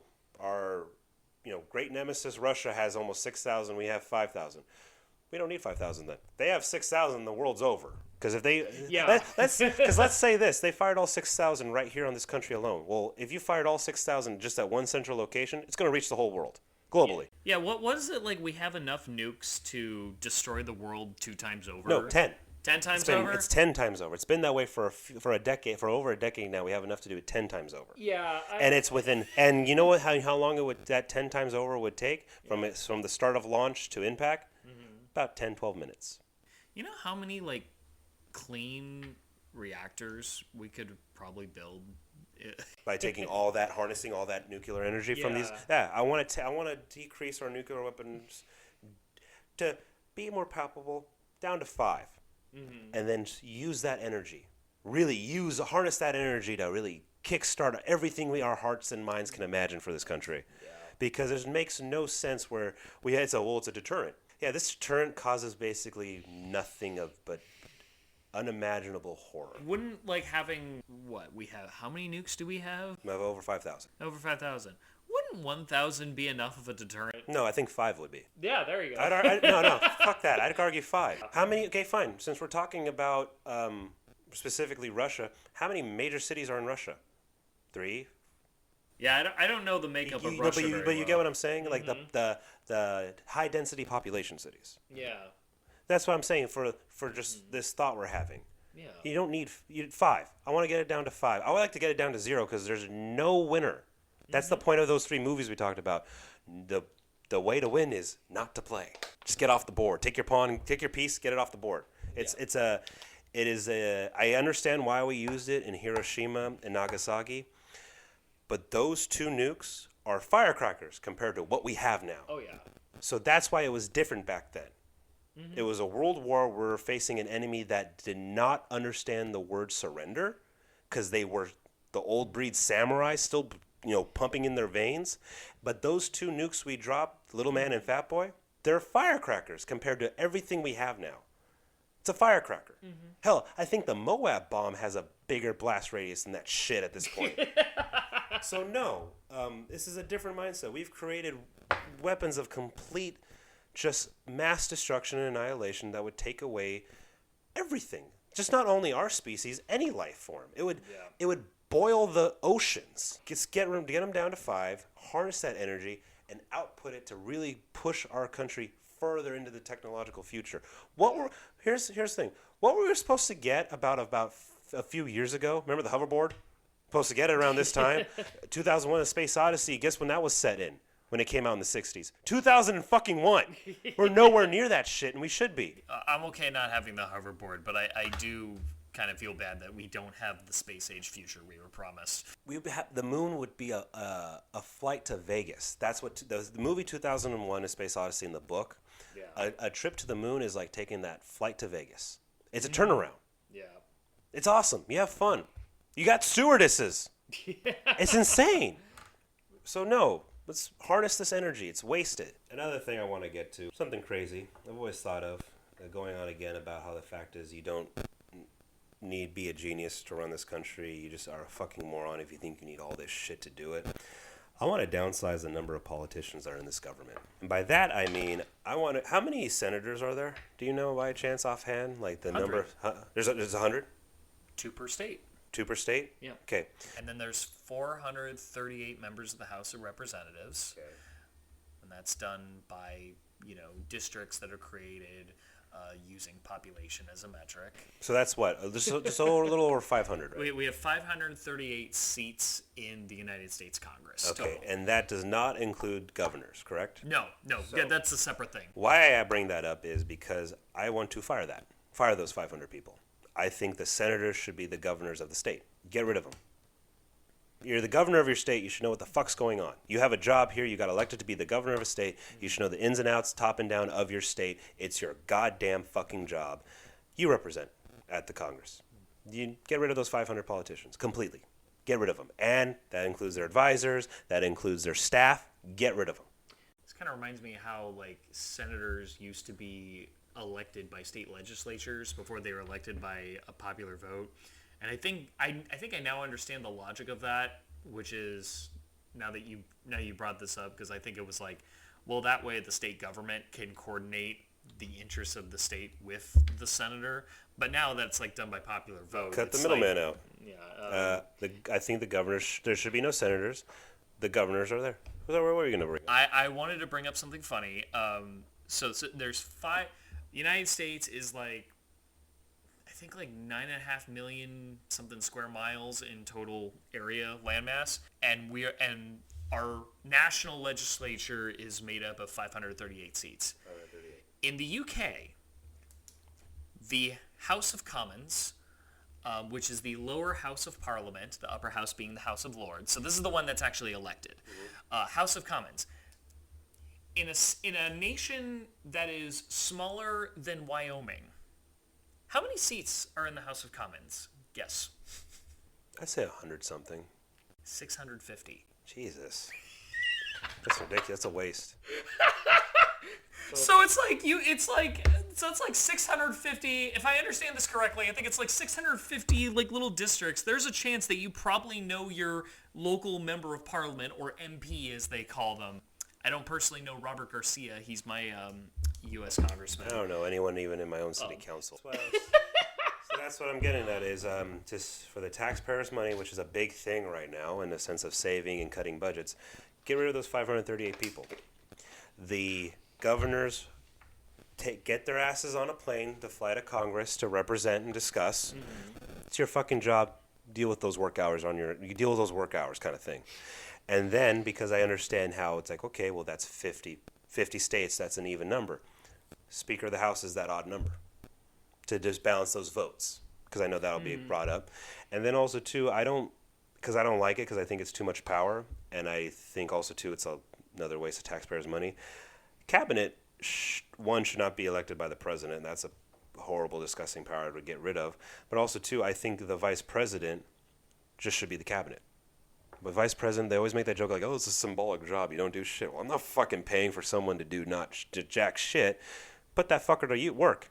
great nemesis Russia has almost 6,000, we have 5,000. We don't need 5,000 then. They have 6,000, the world's over. Because if they, let's say this, they fired all 6,000 right here on this country alone. Well, if you fired all 6,000 just at one central location, it's going to reach the whole world, globally. Yeah, what is it like? We have enough nukes to destroy the world 2 times over? No, 10. 10 times over? It's 10 times over. It's been that way for a decade, for over a decade now. We have enough to do it 10 times over. Yeah. And it's within, and you know what? How long that 10 times over would take from the start of launch to impact? About 10, 12 minutes. You know how many clean reactors we could probably build by taking all that, harnessing all that nuclear energy from these? Yeah, I want to decrease our nuclear weapons to be more palpable down to 5. And then use that energy. Really harness that energy to really kickstart everything our hearts and minds can imagine for this country. Yeah. Because it makes no sense where it's a deterrent. Yeah, this deterrent causes basically nothing but unimaginable horror. Wouldn't having how many nukes do we have? We have over 5,000. Over 5,000. Wouldn't 1,000 be enough of a deterrent? No, I think 5 would be. Yeah, there you go. No, fuck that. I'd argue 5. How many? Okay, fine. Since we're talking about specifically Russia, how many major cities are in Russia? 3? Yeah, I don't know the makeup of Russia but you get what I'm saying? Like the high density population cities. Yeah. That's what I'm saying for just this thought we're having. Yeah. You don't need 5. I want to get it down to 5. I would like to get it down to 0 because there's no winner. That's the point of those 3 movies we talked about. The way to win is not to play. Just get off the board. Take your pawn, take your piece, get it off the board. I understand why we used it in Hiroshima and Nagasaki, but those 2 nukes are firecrackers compared to what we have now. Oh yeah. So that's why it was different back then. It was a world war where we're facing an enemy that did not understand the word surrender because they were the old breed samurai still, pumping in their veins. But those two nukes we dropped, Little Man and Fat Boy, they're firecrackers compared to everything we have now. It's a firecracker. Hell, I think the Moab bomb has a bigger blast radius than that shit at this point. So no, this is a different mindset. We've created weapons of complete just mass destruction and annihilation that would take away everything. Just not only our species, any life form. It would boil the oceans. Get them down to 5, harness that energy, and output it to really push our country further into the technological future. Here's the thing. What were we supposed to get about a few years ago? Remember the hoverboard? Supposed to get it around this time. 2001: A Space Odyssey. Guess when that was set in? When it came out in the 60s. 2001. We're nowhere near that shit, and we should be. I'm okay not having the hoverboard, but I do kind of feel bad that we don't have the space age future we were promised. The moon would be a flight to Vegas. That's what the movie 2001: A Space Odyssey in the book. Yeah. A trip to the moon is like taking that flight to Vegas. It's a turnaround. Yeah. It's awesome. You have fun. You got stewardesses. It's insane. So no. Let's harness this energy. It's wasted. Another thing I want to get to, something crazy I've always thought of, going on again about how the fact is you don't need be a genius to run this country. You just are a fucking moron if you think you need all this shit to do it. I want to downsize the number of politicians that are in this government. And by that I mean, how many senators are there? Do you know by chance offhand? Like the 100. number? There's 100? 2 per state. 2 per state? Yeah. Okay. And then there's 438 members of the House of Representatives. Okay. And that's done by, districts that are created using population as a metric. So that's what? Just a little over 500, right? We have 538 seats in the United States Congress. Okay, total. and that does not include governors, correct? No. Yeah, that's a separate thing. Why I bring that up is because I want to fire those 500 people. I think the senators should be the governors of the state. Get rid of them. You're the governor of your state. You should know what the fuck's going on. You have a job here. You got elected to be the governor of a state. You should know the ins and outs, top and down of your state. It's your goddamn fucking job. You represent at the Congress. You get rid of those 500 politicians completely. Get rid of them. And that includes their advisors. That includes their staff. Get rid of them. This kind of reminds me how, senators used to be elected by state legislatures before they were elected by a popular vote. And I think I now understand the logic of that, which is now you brought this up, because I think it was that way the state government can coordinate the interests of the state with the senator. But now that's done by popular vote. Cut the middleman out. Yeah. I think the governors, there should be no senators. The governors are there. What are you going to bring up? I wanted to bring up something funny. So there's 5. The United States is I think 9.5 million something square miles in total area landmass, and our national legislature is made up of 538 seats. 538. In the UK, the House of Commons, which is the lower house of Parliament, the upper house being the House of Lords. So this is the one that's actually elected. House of Commons. In a nation that is smaller than Wyoming, how many seats are in the House of Commons? Guess. I'd say 100 something. 650. Jesus. That's ridiculous. That's a waste. So it's 650. If I understand this correctly, I think it's 650 little districts. There's a chance that you probably know your local member of parliament, or MP as they call them. I don't personally know Robert Garcia. He's my U.S. congressman. I don't know anyone even in my own city council. So that's what I'm getting at is just for the taxpayers' money, which is a big thing right now in the sense of saving and cutting budgets, get rid of those 538 people. The governors get their asses on a plane to fly to Congress to represent and discuss. Mm-hmm. It's your fucking job. Deal with those work hours you deal with those work hours kind of thing. And then, because I understand how it's okay, well, that's 50 states, that's an even number. Speaker of the House is that odd number to just balance those votes, because I know that'll be brought up. And then also, too, I don't like it because I think it's too much power. and I think also too it's another waste of taxpayers' money. Cabinet, one, should not be elected by the president. And that's a horrible, disgusting power to get rid of. But also too, I think the vice president just should be the cabinet. But vice president, they always make that joke like, oh, it's a symbolic job. You don't do shit. Well, I'm not fucking paying for someone to do to jack shit. Put that fucker to work.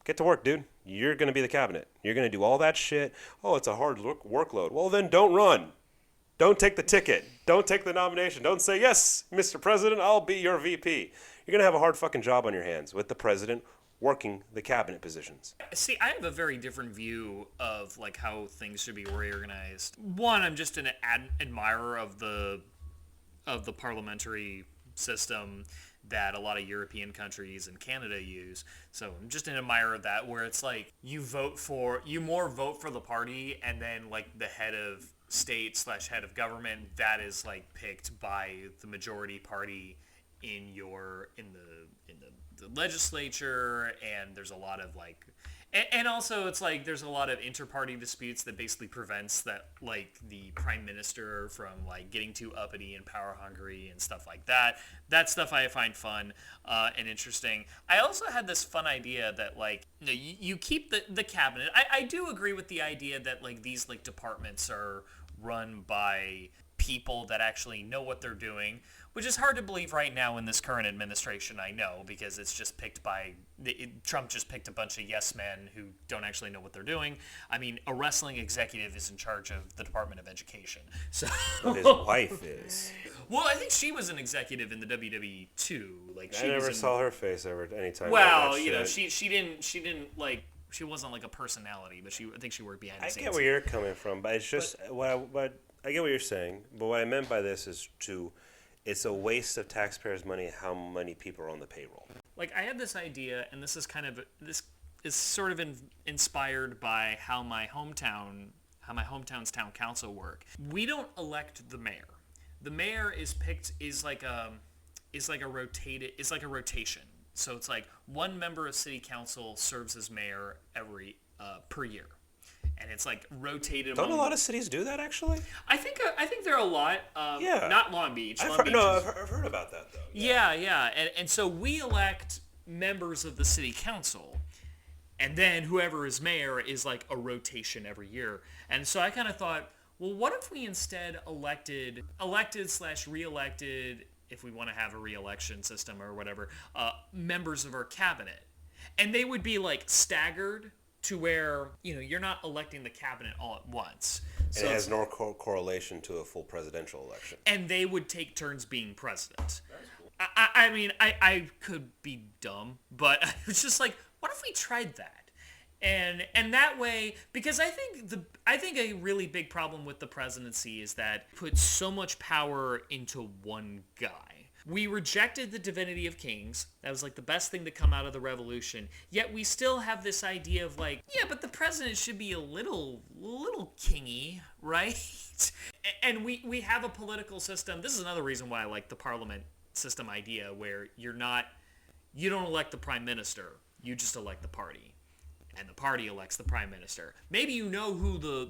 Get to work, dude. You're going to be the cabinet. You're going to do all that shit. Oh, it's a hard workload. Well, then don't run. Don't take the ticket. Don't take the nomination. Don't say, yes, Mr. President, I'll be your VP. You're going to have a hard fucking job on your hands with the president working the cabinet positions. See, I have a very different view of like how things should be reorganized. One, I'm just an admirer of the parliamentary system that a lot of European countries and Canada use. So I'm just an admirer of that, where it's like you vote for the party, and then like the head of state / head of government that is like picked by the majority party in the legislature, and there's a lot of like, and also it's like there's a lot of inter-party disputes that basically prevents that like the prime minister from like getting too uppity and power hungry and stuff like that. That stuff I find fun and interesting. I also had this fun idea that like you keep the cabinet. I do agree with the idea that like these like departments are run by people that actually know what they're doing, which is hard to believe right now in this current administration, I know, because it's just picked by... Trump just picked a bunch of yes men who don't actually know what they're doing. I mean, a wrestling executive is in charge of the Department of Education. So His wife is. Well, I think she was an executive in the WWE too. Like I never saw her face ever anytime. Well, you know, she didn't like... She wasn't like a personality, but I think she worked behind the scenes. I get where you're coming from, but it's just... I get what you're saying, but what I meant by this is it's a waste of taxpayers' money how many people are on the payroll. Like, I had this idea, and this is sort of inspired by how my hometown's town council work. We don't elect the mayor. The mayor is like a rotation. So it's like one member of city council serves as mayor per year. And it's like rotated. Don't a lot of cities do that actually? I think there are a lot. Yeah. Not Long Beach. I've heard about that though. Yeah. And so we elect members of the city council, and then whoever is mayor is like a rotation every year. And so I kind of thought, well, what if we instead elected / re-elected, if we want to have a re-election system or whatever, members of our cabinet, and they would be like staggered. To where, you know, you're not electing the cabinet all at once. And it has no correlation to a full presidential election. And they would take turns being president. Cool. I mean, I could be dumb, but I was just like, what if we tried that? And that way, because I think a really big problem with the presidency is that it puts so much power into one guy. We rejected the divinity of kings. That was like the best thing to come out of the revolution. Yet we still have this idea of like, yeah, but the president should be a little kingy, right? And we have a political system. This is another reason why I like the parliament system idea, where you don't elect the prime minister, you just elect the party. And the party elects the prime minister. Maybe you know who the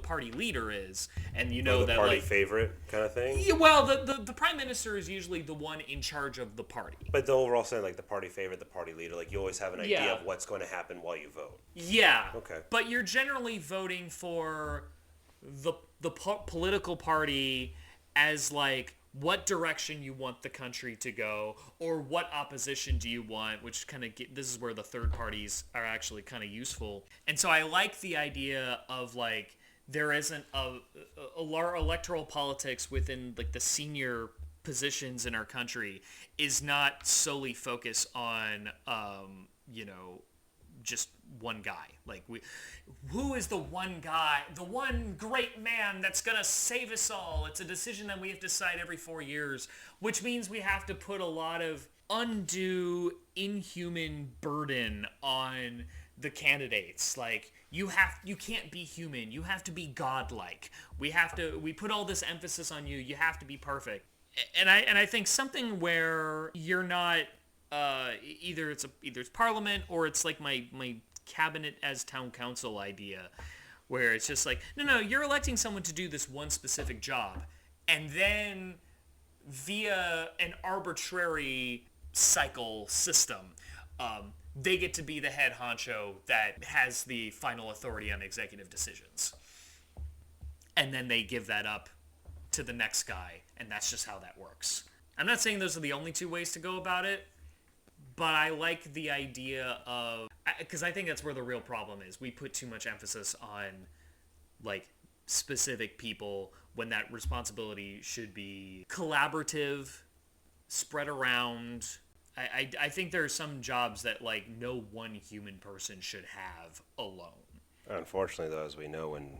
party leader is, and you know the that party like favorite kind of thing. Yeah, well, the prime minister is usually the one in charge of the party. But the overall saying like the party favorite, the party leader, like you always have an idea of what's going to happen while you vote. Yeah. Okay. But you're generally voting for the political party as like what direction you want the country to go, or what opposition do you want, which kind of this is where the third parties are actually kind of useful. And so I like the idea of like there isn't a electoral politics within like the senior positions in our country is not solely focused on just one guy. Like who is the one guy, the one great man that's gonna save us all? It's a decision that we have to decide every 4 years, which means we have to put a lot of undue, inhuman burden on the candidates. Like you can't be human. You have to be godlike. We put all this emphasis on you. You have to be perfect. And I think something where you're not. Either it's parliament or it's like my cabinet as town council idea, where it's just like, no, you're electing someone to do this one specific job, and then via an arbitrary cycle system, they get to be the head honcho that has the final authority on executive decisions. And then they give that up to the next guy, and that's just how that works. I'm not saying those are the only two ways to go about it, but I like the idea of, because I think that's where the real problem is. We put too much emphasis on, like, specific people when that responsibility should be collaborative, spread around. I think there are some jobs that, like, no one human person should have alone. Unfortunately, though, as we know, when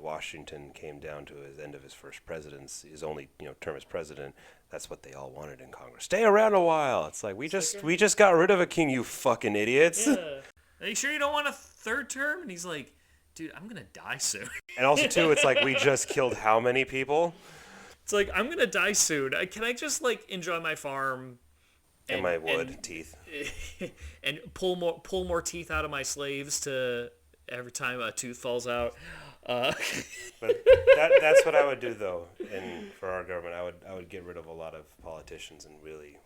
Washington came down to his end of his first presidency, his only term as president, that's what they all wanted in Congress. Stay around a while. It's like we just got rid of a king, you fucking idiots. Yeah. Are you sure you don't want a third term? And he's like, dude, I'm gonna die soon. And also too, it's like we just killed how many people? It's like, I'm gonna die soon. Can I just like enjoy my farm? And my wood teeth. And pull more teeth out of my slaves to every time a tooth falls out. But that's what I would do though. And for our government, I would get rid of a lot of politicians and really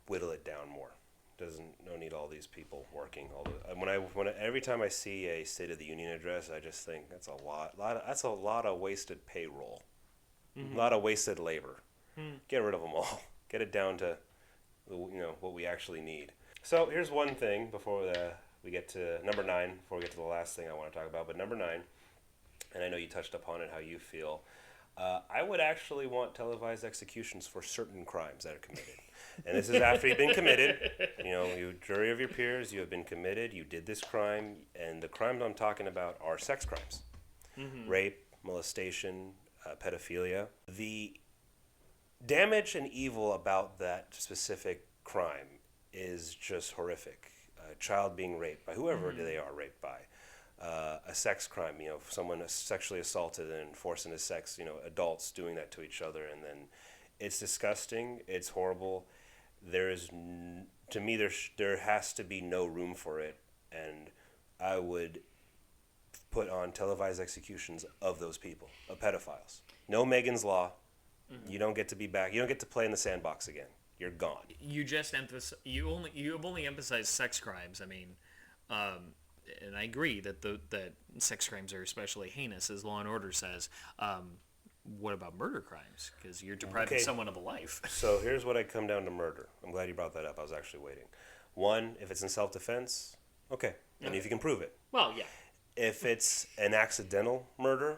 whittle it down more. No need all these people working. Every time I see a State of the Union address, I just think that's a lot of wasted payroll, a lot of wasted labor. Get rid of them all. Get it down to what we actually need. So here's one thing before we get to number 9. Before we get to the last thing I want to talk about, but number 9, and I know you touched upon it, how you feel. I would actually want televised executions for certain crimes that are committed. And this is after you've been committed. You jury of your peers, you have been committed, you did this crime, and the crimes I'm talking about are sex crimes. Rape, molestation, pedophilia. The damage and evil about that specific crime is just horrific. A child being raped by whoever they are raped by. A sex crime, someone sexually assaulted and forced into sex, adults doing that to each other, and then it's disgusting, it's horrible. There has to be no room for it, and I would put on televised executions of those people, of pedophiles. No Megan's Law. You don't get to be back. You don't get to play in the sandbox again. You're gone. You have only emphasized sex crimes. I mean, and I agree that sex crimes are especially heinous, as Law and Order says. What about murder crimes? Because you're depriving someone of a life. So here's what I come down to murder. I'm glad you brought that up. I was actually waiting. 1, if it's in self-defense, okay. And if you can prove it. Well, yeah. If it's an accidental murder,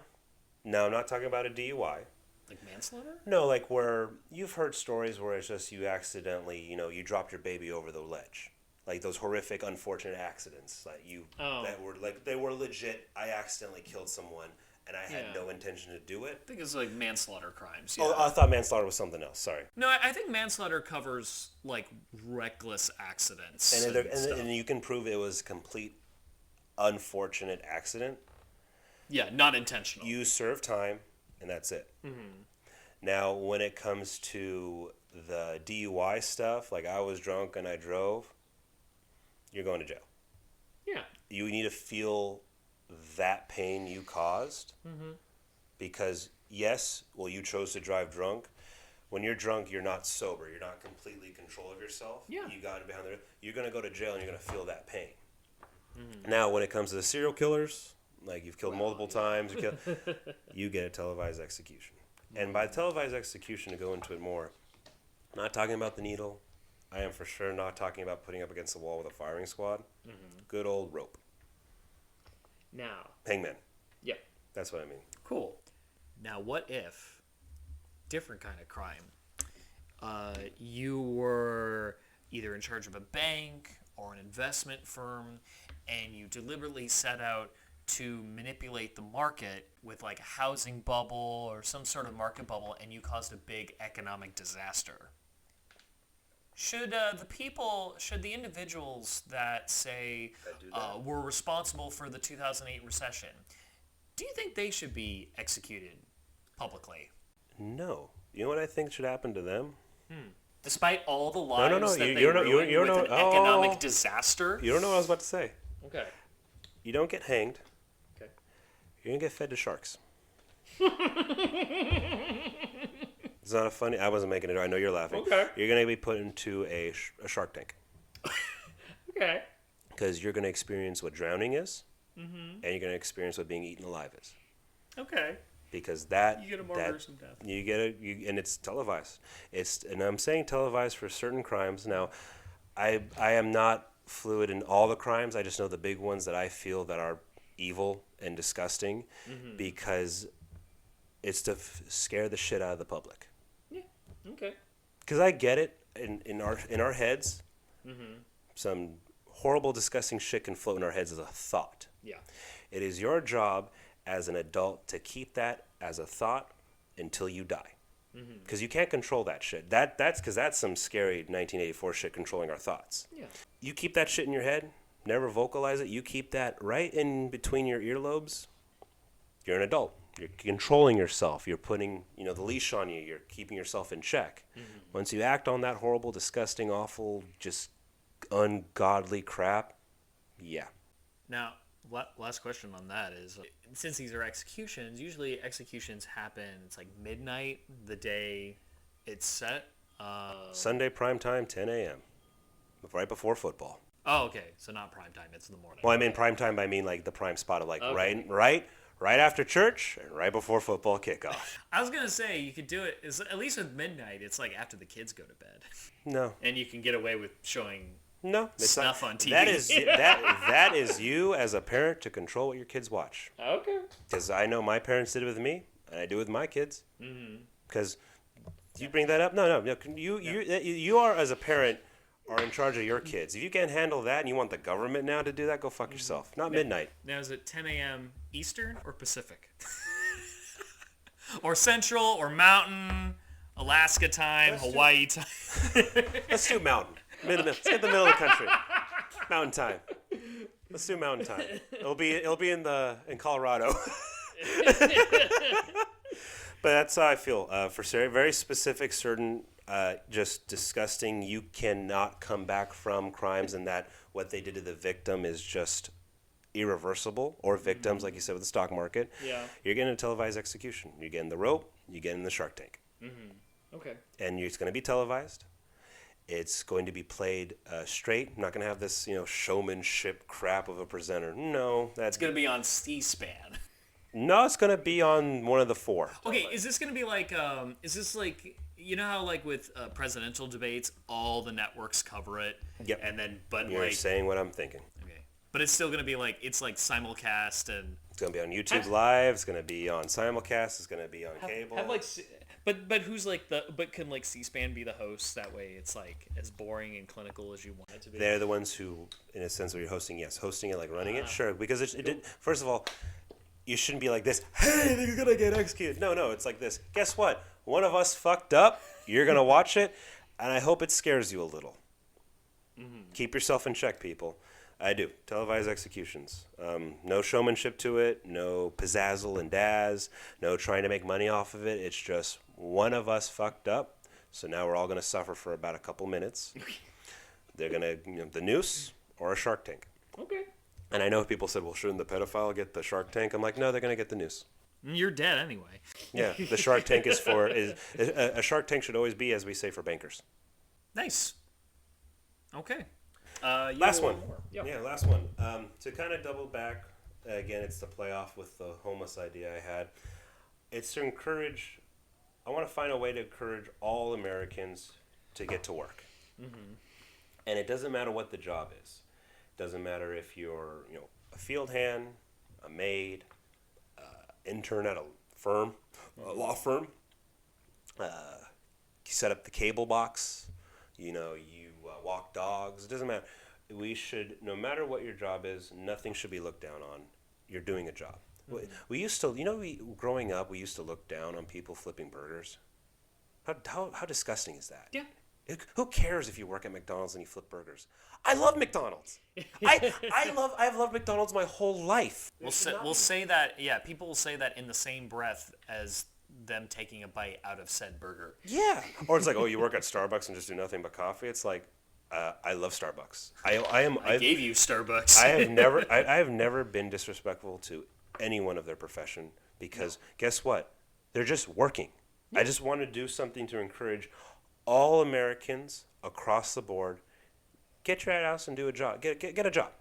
no, I'm not talking about a DUI. Like manslaughter? No, like where you've heard stories where it's just you accidentally, you dropped your baby over the ledge. Like those horrific, unfortunate accidents. They were legit. I accidentally killed someone, and I had no intention to do it. I think it's like manslaughter crimes. Yeah. Oh, I thought manslaughter was something else. Sorry. No, I think manslaughter covers like reckless accidents. And you can prove it was complete, unfortunate accident. Yeah, not intentional. You serve time, and that's it. Now, when it comes to the DUI stuff, like I was drunk and I drove, you're going to jail. Yeah. You need to feel that pain you caused because, yes, you chose to drive drunk. When you're drunk, you're not sober. You're not completely in control of yourself. Yeah. You got it behind the. You're going to go to jail and you're going to feel that pain. Now, when it comes to the serial killers, like you've killed multiple times, you get a televised execution. And by televised execution, to go into it more, I'm not talking about the needle. I am for sure not talking about putting up against the wall with a firing squad. Good old rope. Now. Hangman. Yeah. That's what I mean. Cool. Now, what if, different kind of crime, you were either in charge of a bank or an investment firm, and you deliberately set out to manipulate the market with like a housing bubble or some sort of market bubble, and you caused a big economic disaster. Should the individuals that say were responsible for the 2008 recession, do you think they should be executed publicly? No. You know what I think should happen to them? Despite all the lives that they you ruined with an economic disaster? You don't know what I was about to say. Okay. You don't get hanged. Okay. you're going to get fed to sharks. It's not a funny... I wasn't making it. I know you're laughing. Okay. You're going to be put into a shark tank. Okay. Because you're going to experience what drowning is, and you're going to experience what being eaten alive is. Okay. Because that... You get a more gruesome death. You get and it's televised. And I'm saying televised for certain crimes. Now, I am not fluid in all the crimes. I just know the big ones that I feel that are evil and disgusting, because it's to scare the shit out of the public. Yeah. Okay. Because I get it in our heads. Some horrible, disgusting shit can float in our heads as a thought. Yeah. It is your job as an adult to keep that as a thought until you die. Because you can't control that shit. That's because that's some scary 1984 shit controlling our thoughts. Yeah. You keep that shit in your head, never vocalize it. You keep that right in between your earlobes. You're an adult. You're controlling yourself. You're putting, the leash on you. You're keeping yourself in check. Once you act on that horrible, disgusting, awful, just ungodly crap, yeah. Now, last question on that is, since these are executions, usually executions happen, it's like midnight, the day it's set. Sunday prime time, 10 a.m. Right before football. Oh, okay. So not prime time, it's in the morning. Well, I mean prime time, I mean like the prime spot of like Okay. right after church and right before football kickoff. I was going to say, you could do it, at least with midnight, it's like after the kids go to bed. No. And you can get away with showing No, it's snuff not. on TV. That is you as a parent to control what your kids watch. Okay. Because I know my parents did it with me, and I do it with my kids. Because you bring that up, no. You are as a parent are in charge of your kids. If you can't handle that and you want the government now to do that, go fuck yourself. Not midnight. Now, is it 10 a.m. Eastern or Pacific? Or Central or Mountain, Alaska time, Hawaii time? Let's do mountain. Let's get the middle of the country. Mountain time. Let's do mountain time. It'll be in Colorado. But that's how I feel. For very specific, certain, just disgusting. You cannot come back from crimes, and that what they did to the victim is just irreversible. Or victims, like you said with the stock market. Yeah. You're getting a televised execution. You're getting the rope. You're getting the Shark Tank. Okay. And it's going to be televised. It's going to be played straight. I'm not going to have this, showmanship crap of a presenter. No, It's going to be on C-SPAN. No, it's going to be on one of the four. Okay, is this going to be like, is this like, how like with presidential debates, all the networks cover it? Yep. And then, but You're like, saying what I'm thinking. okay. But it's still going to be like, it's like simulcast and... It's going to be on YouTube Live. It's going to be on simulcast. It's going to be on cable. Have like, but who's like but can like C-SPAN be the host? That way it's like as boring and clinical as you want it to be. They're the ones who, in a sense, are hosting. Yes, hosting it, like running it. Sure, because it did. First of all, you shouldn't be like this. Hey, they're gonna get executed. No, it's like this. Guess what? One of us fucked up. You're gonna watch it, and I hope it scares you a little. Keep yourself in check, people. I do. Televised executions. No showmanship to it. No pizzazzle and dazz. No trying to make money off of it. It's just one of us fucked up. So now we're all going to suffer for about a couple minutes. They're going to, the noose or a Shark Tank. Okay. And I know people said, well, shouldn't the pedophile get the Shark Tank? I'm like, no, they're going to get the noose. You're dead anyway. Yeah, the Shark Tank is for, a Shark Tank should always be, as we say, for bankers. Nice. Okay. Last one. Yeah. Yeah, last one. To kind of double back, again, it's to play off with the homeless idea I had. It's to encourage, I want to find a way to encourage all Americans to get to work. And it doesn't matter what the job is. It doesn't matter if you're, a field hand, a maid, intern at a firm, a law firm. You set up the cable box. You walk dogs. It doesn't matter. We should, no matter what your job is, nothing should be looked down on. You're doing a job. We used to, growing up, we used to look down on people flipping burgers. How disgusting is that? Yeah. Who cares if you work at McDonald's and you flip burgers? I love McDonald's. I've loved McDonald's my whole life. We'll say that. Yeah, people will say that in the same breath as them taking a bite out of said burger. Yeah. Or it's like, oh, you work at Starbucks and just do nothing but coffee. It's like, I love Starbucks. I gave you Starbucks. I have never been disrespectful to anyone of their profession because guess what? They're just working. I just want to do something to encourage all Americans across the board. Get your house and do a job. Get a job.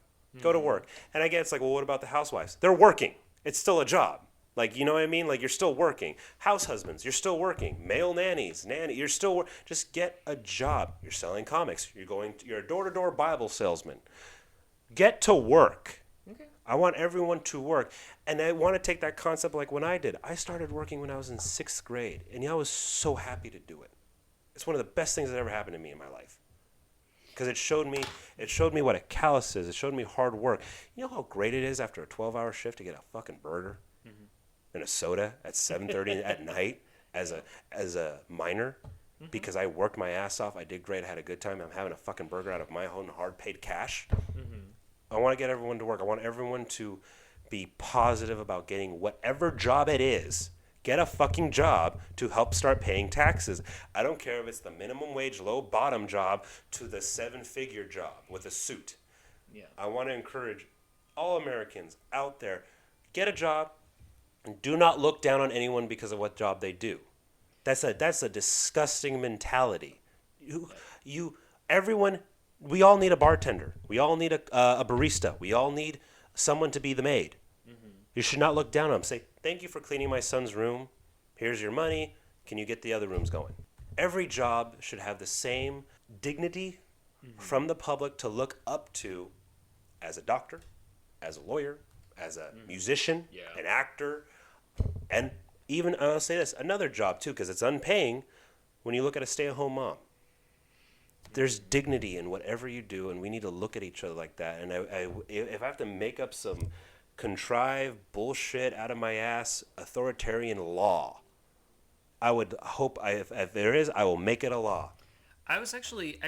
Go to work. And I get it's like, well, what about the housewives? They're working. It's still a job. Like, you know what I mean? Like, you're still working. House husbands, you're still working. Male nannies, you're still just get a job. You're selling comics. You're a door-to-door Bible salesman. Get to work. Okay. I want everyone to work. And I want to take that concept like when I did. I started working when I was in 6th grade. And I was so happy to do it. It's one of the best things that ever happened to me in my life. Because it showed me what a callous is. It showed me hard work. You know how great it is after a 12-hour shift to get a fucking burger and a soda at 7:30 at night as a minor because I worked my ass off. I did great. I had a good time. I'm having a fucking burger out of my own hard-paid cash. I want to get everyone to work. I want everyone to be positive about getting whatever job it is. Get a fucking job to help start paying taxes. I don't care if it's the minimum wage, low bottom job to the 7-figure job with a suit. Yeah. I want to encourage all Americans out there, get a job and do not look down on anyone because of what job they do. That's a disgusting mentality. Everyone, we all need a bartender. We all need a barista. We all need someone to be the maid. You should not look down on them. Say, thank you for cleaning my son's room. Here's your money. Can you get the other rooms going? Every job should have the same dignity from the public to look up to as a doctor, as a lawyer, as a musician, an actor, and even, I'll say this, another job too, because it's unpaying when you look at a stay-at-home mom. There's dignity in whatever you do, and we need to look at each other like that. And if I have to make up some contrived bullshit out of my ass authoritarian law, I would hope if there is, I will make it a law. I was actually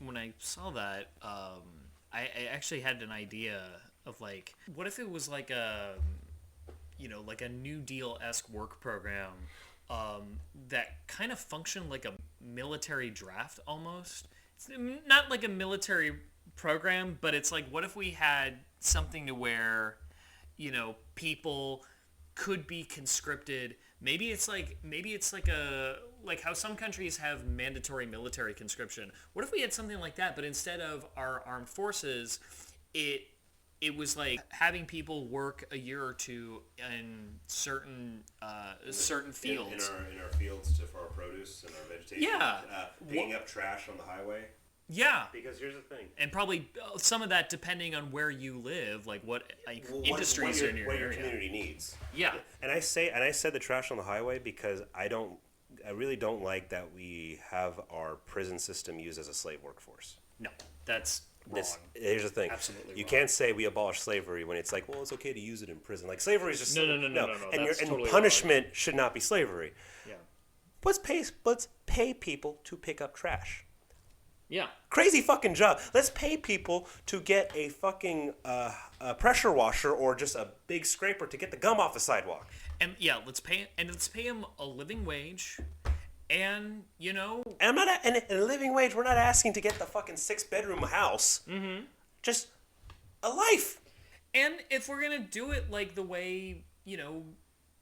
when I saw that, I actually had an idea of like, what if it was like a New Deal-esque work program that kind of functioned like a military draft almost. It's not like a military program, but it's like, what if we had something to where, people could be conscripted. Maybe it's like how some countries have mandatory military conscription. What if we had something like that, but instead of our armed forces, it was like having people work a year or two in certain fields. In our fields for our produce and our vegetation. Yeah. Picking up trash on the highway. Yeah. Because here's the thing. And probably some of that depending on where you live, like what industries are in your area. What your community needs. Yeah. And I said the trash on the highway because I really don't like that we have our prison system used as a slave workforce. No, that's wrong. Here's the thing. Absolutely wrong. You can't say we abolished slavery when it's like, well, it's okay to use it in prison. Like, slavery is just... No. And punishment should not be slavery. Yeah. Let's pay people to pick up trash. Yeah. Crazy fucking job. Let's pay people to get a fucking pressure washer or just a big scraper to get the gum off the sidewalk. And yeah, let's pay them a living wage. And, And I'm not... And a living wage, we're not asking to get the fucking 6-bedroom house. Mm-hmm. Just a life. And if we're going to do it like the way,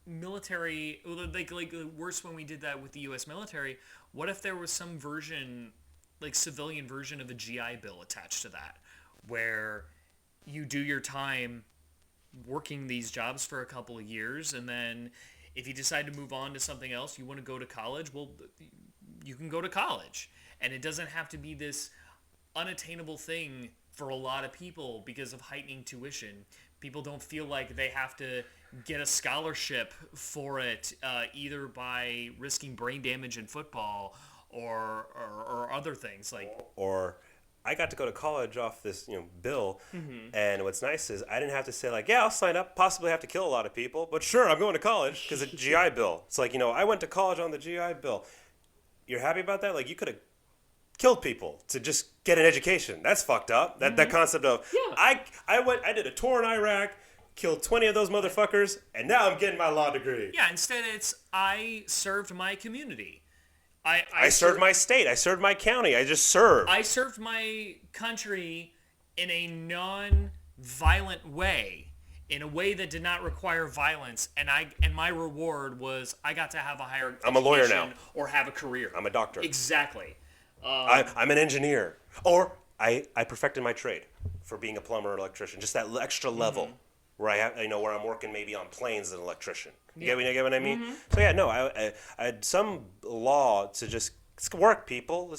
military... Like worse when we did that with the U.S. military, what if there was some version... like civilian version of a GI Bill attached to that, where you do your time working these jobs for a couple of years, and then if you decide to move on to something else, you want to go to college, well, you can go to college. And it doesn't have to be this unattainable thing for a lot of people because of heightening tuition. People don't feel like they have to get a scholarship for it, either by risking brain damage in football or other things like. Or I got to go to college off this bill, and what's nice is I didn't have to say like, yeah, I'll sign up, possibly have to kill a lot of people, but sure, I'm going to college because it's GI Bill. It's like, I went to college on the GI Bill. You're happy about that? Like, you could have killed people to just get an education. That's fucked up. That concept of I did a tour in Iraq, killed 20 of those motherfuckers, and now I'm getting my law degree. Yeah, instead it's I served my community. I served my state. I served my county. I just served. I served my country in a non-violent way. in a way that did not require violence, and my reward was I got to have a higher I'm a lawyer education now. or have a career. I'm a doctor. Exactly. I'm an engineer. Or I perfected my trade for being a plumber or electrician. Just that extra level where where I'm working maybe on planes as an electrician. You get what I mean? So yeah, no, I had some law to just let's work, people.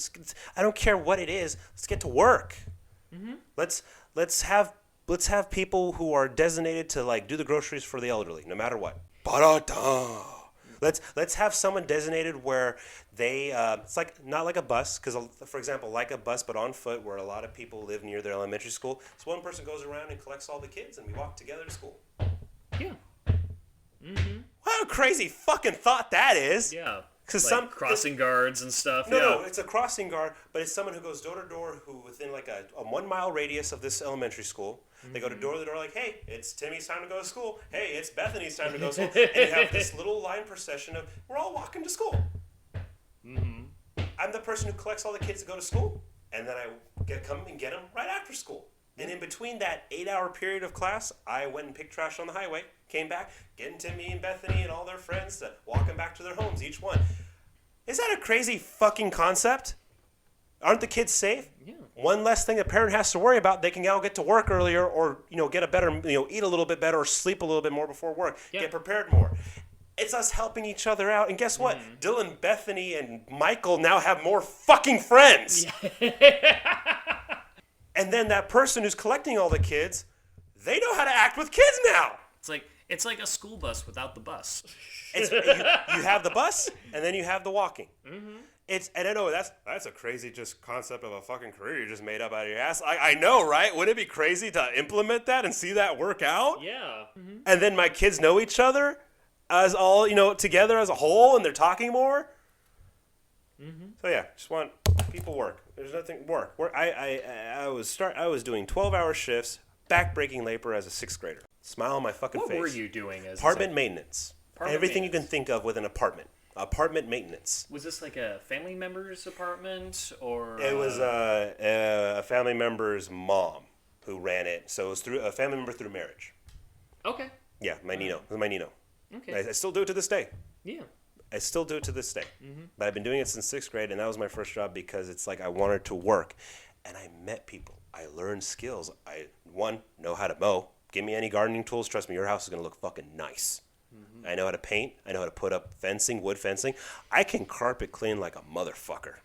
I don't care what it is. Let's get to work. Let's have people who are designated to like do the groceries for the elderly, no matter what. Ba-da-da. Let's have someone designated where they it's like not like a bus, because for example, like a bus but on foot, where a lot of people live near their elementary school. So one person goes around and collects all the kids, and we walk together to school. Yeah. What a crazy fucking thought that is. Yeah. Because like crossing guards and stuff. No, it's a crossing guard, but it's someone who goes door to door, who within like a 1 mile radius of this elementary school. They go to door like, hey, it's Timmy's time to go to school. Hey, it's Bethany's time to go to school. And you have this little line procession of, we're all walking to school. I'm the person who collects all the kids to go to school, and then I come and get them right after school. And in between that 8-hour period of class, I went and picked trash on the highway, came back, getting Timmy and Bethany and all their friends to walk them back to their homes, each one. Is that a crazy fucking concept? Aren't the kids safe? Yeah. One less thing a parent has to worry about. They can now get to work earlier, or get a better, eat a little bit better, or sleep a little bit more before work. Yeah. Get prepared more. It's us helping each other out. And guess what? Dylan, Bethany, and Michael now have more fucking friends. And then that person who's collecting all the kids, they know how to act with kids now. It's like a school bus without the bus. You have the bus, and then you have the walking. And I know that's a crazy just concept of a fucking career you just made up out of your ass. I know, right? Wouldn't it be crazy to implement that and see that work out? Yeah. And then my kids know each other as all, together as a whole, and they're talking more. So yeah, just want people work. There's nothing work. I was doing 12-hour shifts, back-breaking labor as a 6th grader. Smile on my fucking face. What were you doing as apartment maintenance? Everything maintenance. you can think of with an apartment. Apartment maintenance. Was this like a family member's apartment, or? It was a family member's mom who ran it. So it was through a family member through marriage. Okay. Yeah, my Nino. It was my Nino. Okay. I still do it to this day. Yeah. I still do it to this day. But I've been doing it since 6th grade, and that was my first job because it's like I wanted to work. And I met people. I learned skills. I know how to mow. Give me any gardening tools. Trust me, your house is going to look fucking nice. I know how to paint. I know how to put up fencing, wood fencing. I can carpet clean like a motherfucker.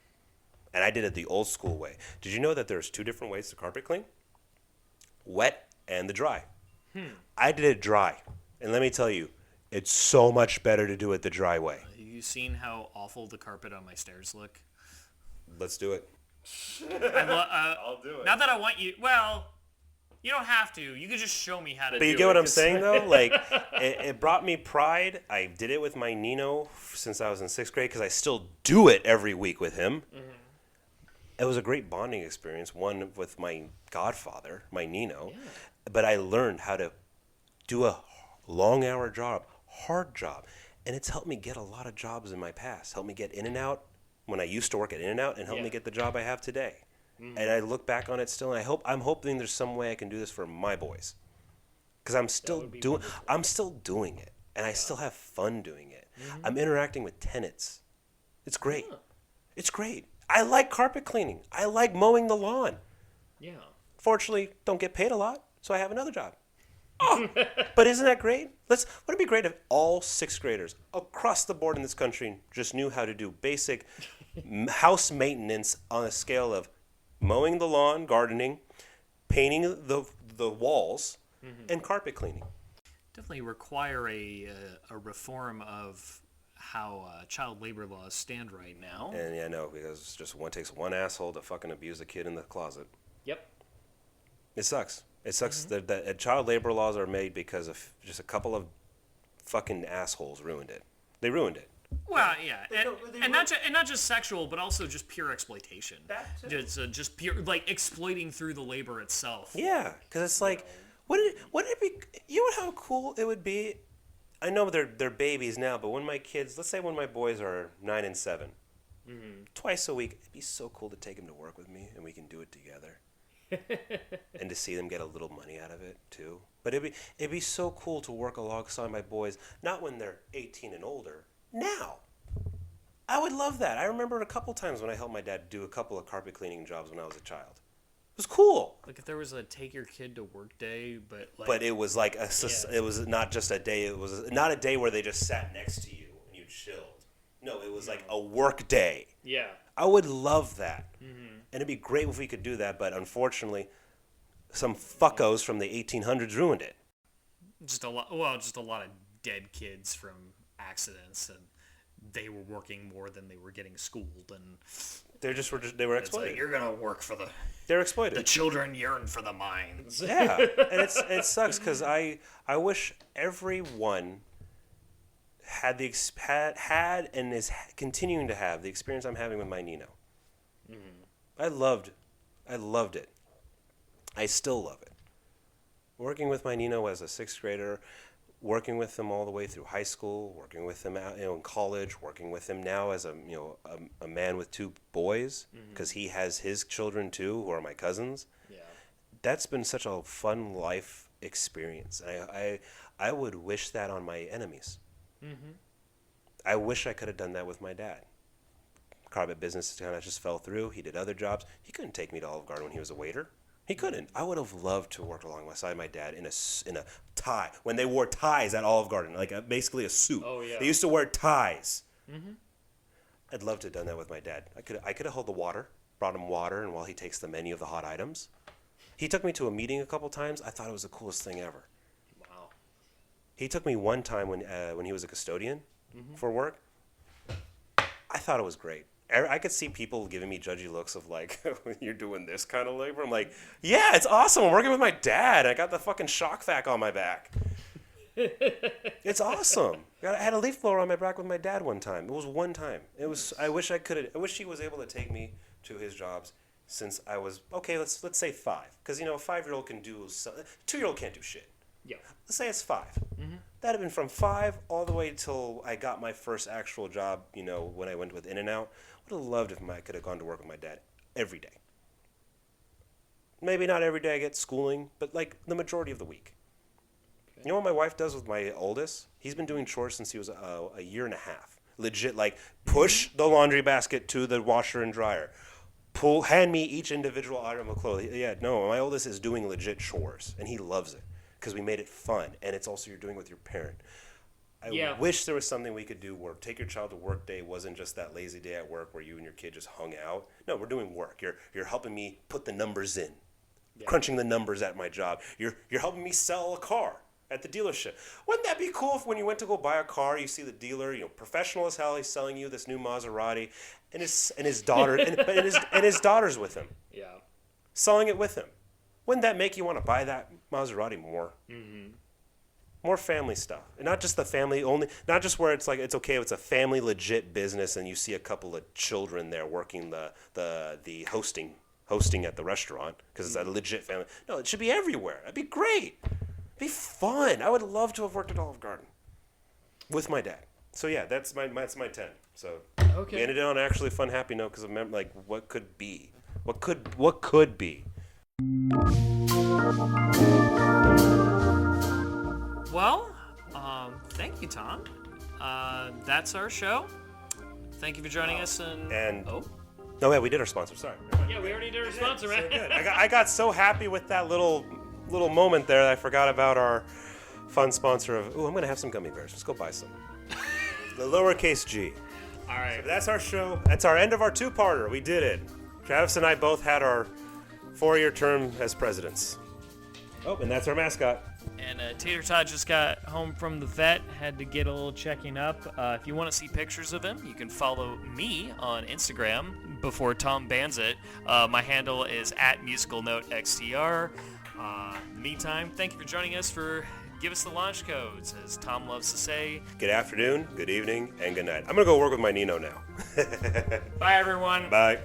And I did it the old school way. Did you know that there's 2 different ways to carpet clean? Wet and the dry. I did it dry. And let me tell you, it's so much better to do it the dry way. You seen how awful the carpet on my stairs look? Let's do it. I'll do it. Not that I want you. Well, you don't have to. You can just show me how to do it. But you get what I'm saying, though? Like, it brought me pride. I did it with my Nino since I was in 6th grade because I still do it every week with him. It was a great bonding experience, one with my godfather, my Nino. Yeah. But I learned how to do a long-hour job, hard job. And it's helped me get a lot of jobs in my past. Helped me get in and out when I used to work at In and Out, and helped me get the job I have today. And I look back on it still, and I'm hoping there's some way I can do this for my boys, because I'm still doing it, and I still have fun doing it. I'm interacting with tenants. It's great. It's great. I like carpet cleaning. I like mowing the lawn. Yeah. Fortunately, don't get paid a lot, so I have another job. Oh, but isn't that great? Wouldn't it be great if all 6th graders across the board in this country just knew how to do basic house maintenance on a scale of mowing the lawn, gardening, painting the walls, and carpet cleaning? Definitely require a reform of how child labor laws stand right now. And yeah, no, because it's just takes one asshole to fucking abuse a kid in the closet. Yep. It sucks. It sucks that child labor laws are made because of just a couple of fucking assholes ruined it. They ruined it. Well, yeah, and not just sexual, but also just pure exploitation. Just pure, like, exploiting through the labor itself. Yeah, because it's like, wouldn't it be? You know how cool it would be. I know they're babies now, but when my kids, let's say when my boys are 9 and 7, twice a week, it'd be so cool to take them to work with me and we can do it together. and to see them get a little money out of it too. But it'd be so cool to work alongside my boys, not when they're 18 and older. Now, I would love that. I remember a couple times when I helped my dad do a couple of carpet cleaning jobs when I was a child. It was cool. Like if there was a take your kid to work day, but it was like it was not just a day. It was not a day where they just sat next to you and you chilled. No, it was like a work day. Yeah. I would love that. Mm-hmm. And it'd be great if we could do that, but unfortunately, some fuckos from the 1800s ruined it. Just a lot of dead kids from accidents, and they were working more than they were getting schooled, and they were exploited. Like, you're gonna work for they're exploited. The children yearn for the mines. Yeah, and it sucks because I wish everyone had and is continuing to have the experience I'm having with my Nino. Mm-hmm. I loved it. I still love it. Working with my Nino as a 6th grader, working with him all the way through high school, working with him out, in college, working with him now as a man with 2 boys, because he has his children too, who are my cousins. Yeah, that's been such a fun life experience. I would wish that on my enemies. Mm-hmm. I wish I could have done that with my dad. Carpet business kind of just fell through. He did other jobs. He couldn't take me to Olive Garden when he was a waiter. He couldn't. I would have loved to work alongside my dad in a tie, when they wore ties at Olive Garden, like basically a suit. Oh yeah. They used to wear ties. Mm-hmm. I'd love to have done that with my dad. I could have held the water, brought him water, and while he takes the menu of the hot items. He took me to a meeting a couple times. I thought it was the coolest thing ever. Wow. He took me one time when he was a custodian for work. I thought it was great. I could see people giving me judgy looks of like, you're doing this kind of labor. I'm like, yeah, it's awesome. I'm working with my dad. I got the fucking shock vac on my back. It's awesome. I had a leaf blower on my back with my dad one time. It was one time. It was. I wish he was able to take me to his jobs since I was okay. Let's say 5, because a 5-year-old can do. 2-year-old can't do shit. Yeah. Let's say it's 5. Mm-hmm. That'd have been from 5 all the way till I got my first actual job. When I went with In-N-Out. Would have loved if I could have gone to work with my dad every day. Maybe not every day I get schooling, but like the majority of the week. Okay. You know what my wife does with my oldest? He's been doing chores since he was a year and a half. Legit, like push the laundry basket to the washer and dryer. Hand me each individual item of clothing. Yeah, no, my oldest is doing legit chores, and he loves it because we made it fun, and it's also you're doing with your parent. I wish there was something we could do where take your child to work day wasn't just that lazy day at work where you and your kid just hung out. No, we're doing work. You're helping me put the numbers in, crunching the numbers at my job. You're helping me sell a car at the dealership. Wouldn't that be cool if when you went to go buy a car, you see the dealer, professional as hell, he's selling you this new Maserati, and his daughter and his daughter's with him. Yeah, selling it with him. Wouldn't that make you want to buy that Maserati more? Mm-hmm. More family stuff, and not just the family only. Not just where it's like it's okay if it's a family legit business, and you see a couple of children there working the hosting at the restaurant because it's a legit family. No, it should be everywhere. That'd be great. It'd be fun. I would love to have worked at Olive Garden with my dad. So yeah, that's my 10. So we ended it on actually a fun, happy note because of like what could be, what could be. Well, thank you, Tom. That's our show. Thank you for joining us. No, we did our sponsor. Sorry. Yeah, we already did our sponsor, man. So good. I got so happy with that little moment there that I forgot about our fun sponsor of. I'm gonna have some gummy bears. Let's go buy some. The lowercase G. All right. So that's our show. That's our end of our 2-parter. We did it. Travis and I both had our 4-year term as presidents. Oh, and that's our mascot. And Tater Tot just got home from the vet, had to get a little checking up. If you want to see pictures of him, you can follow me on Instagram before Tom bans it. My handle is @musicalnotextr. Meantime, thank you for joining us for Give Us the Launch Codes, as Tom loves to say. Good afternoon, good evening, and good night. I'm going to go work with my Nino now. Bye, everyone. Bye.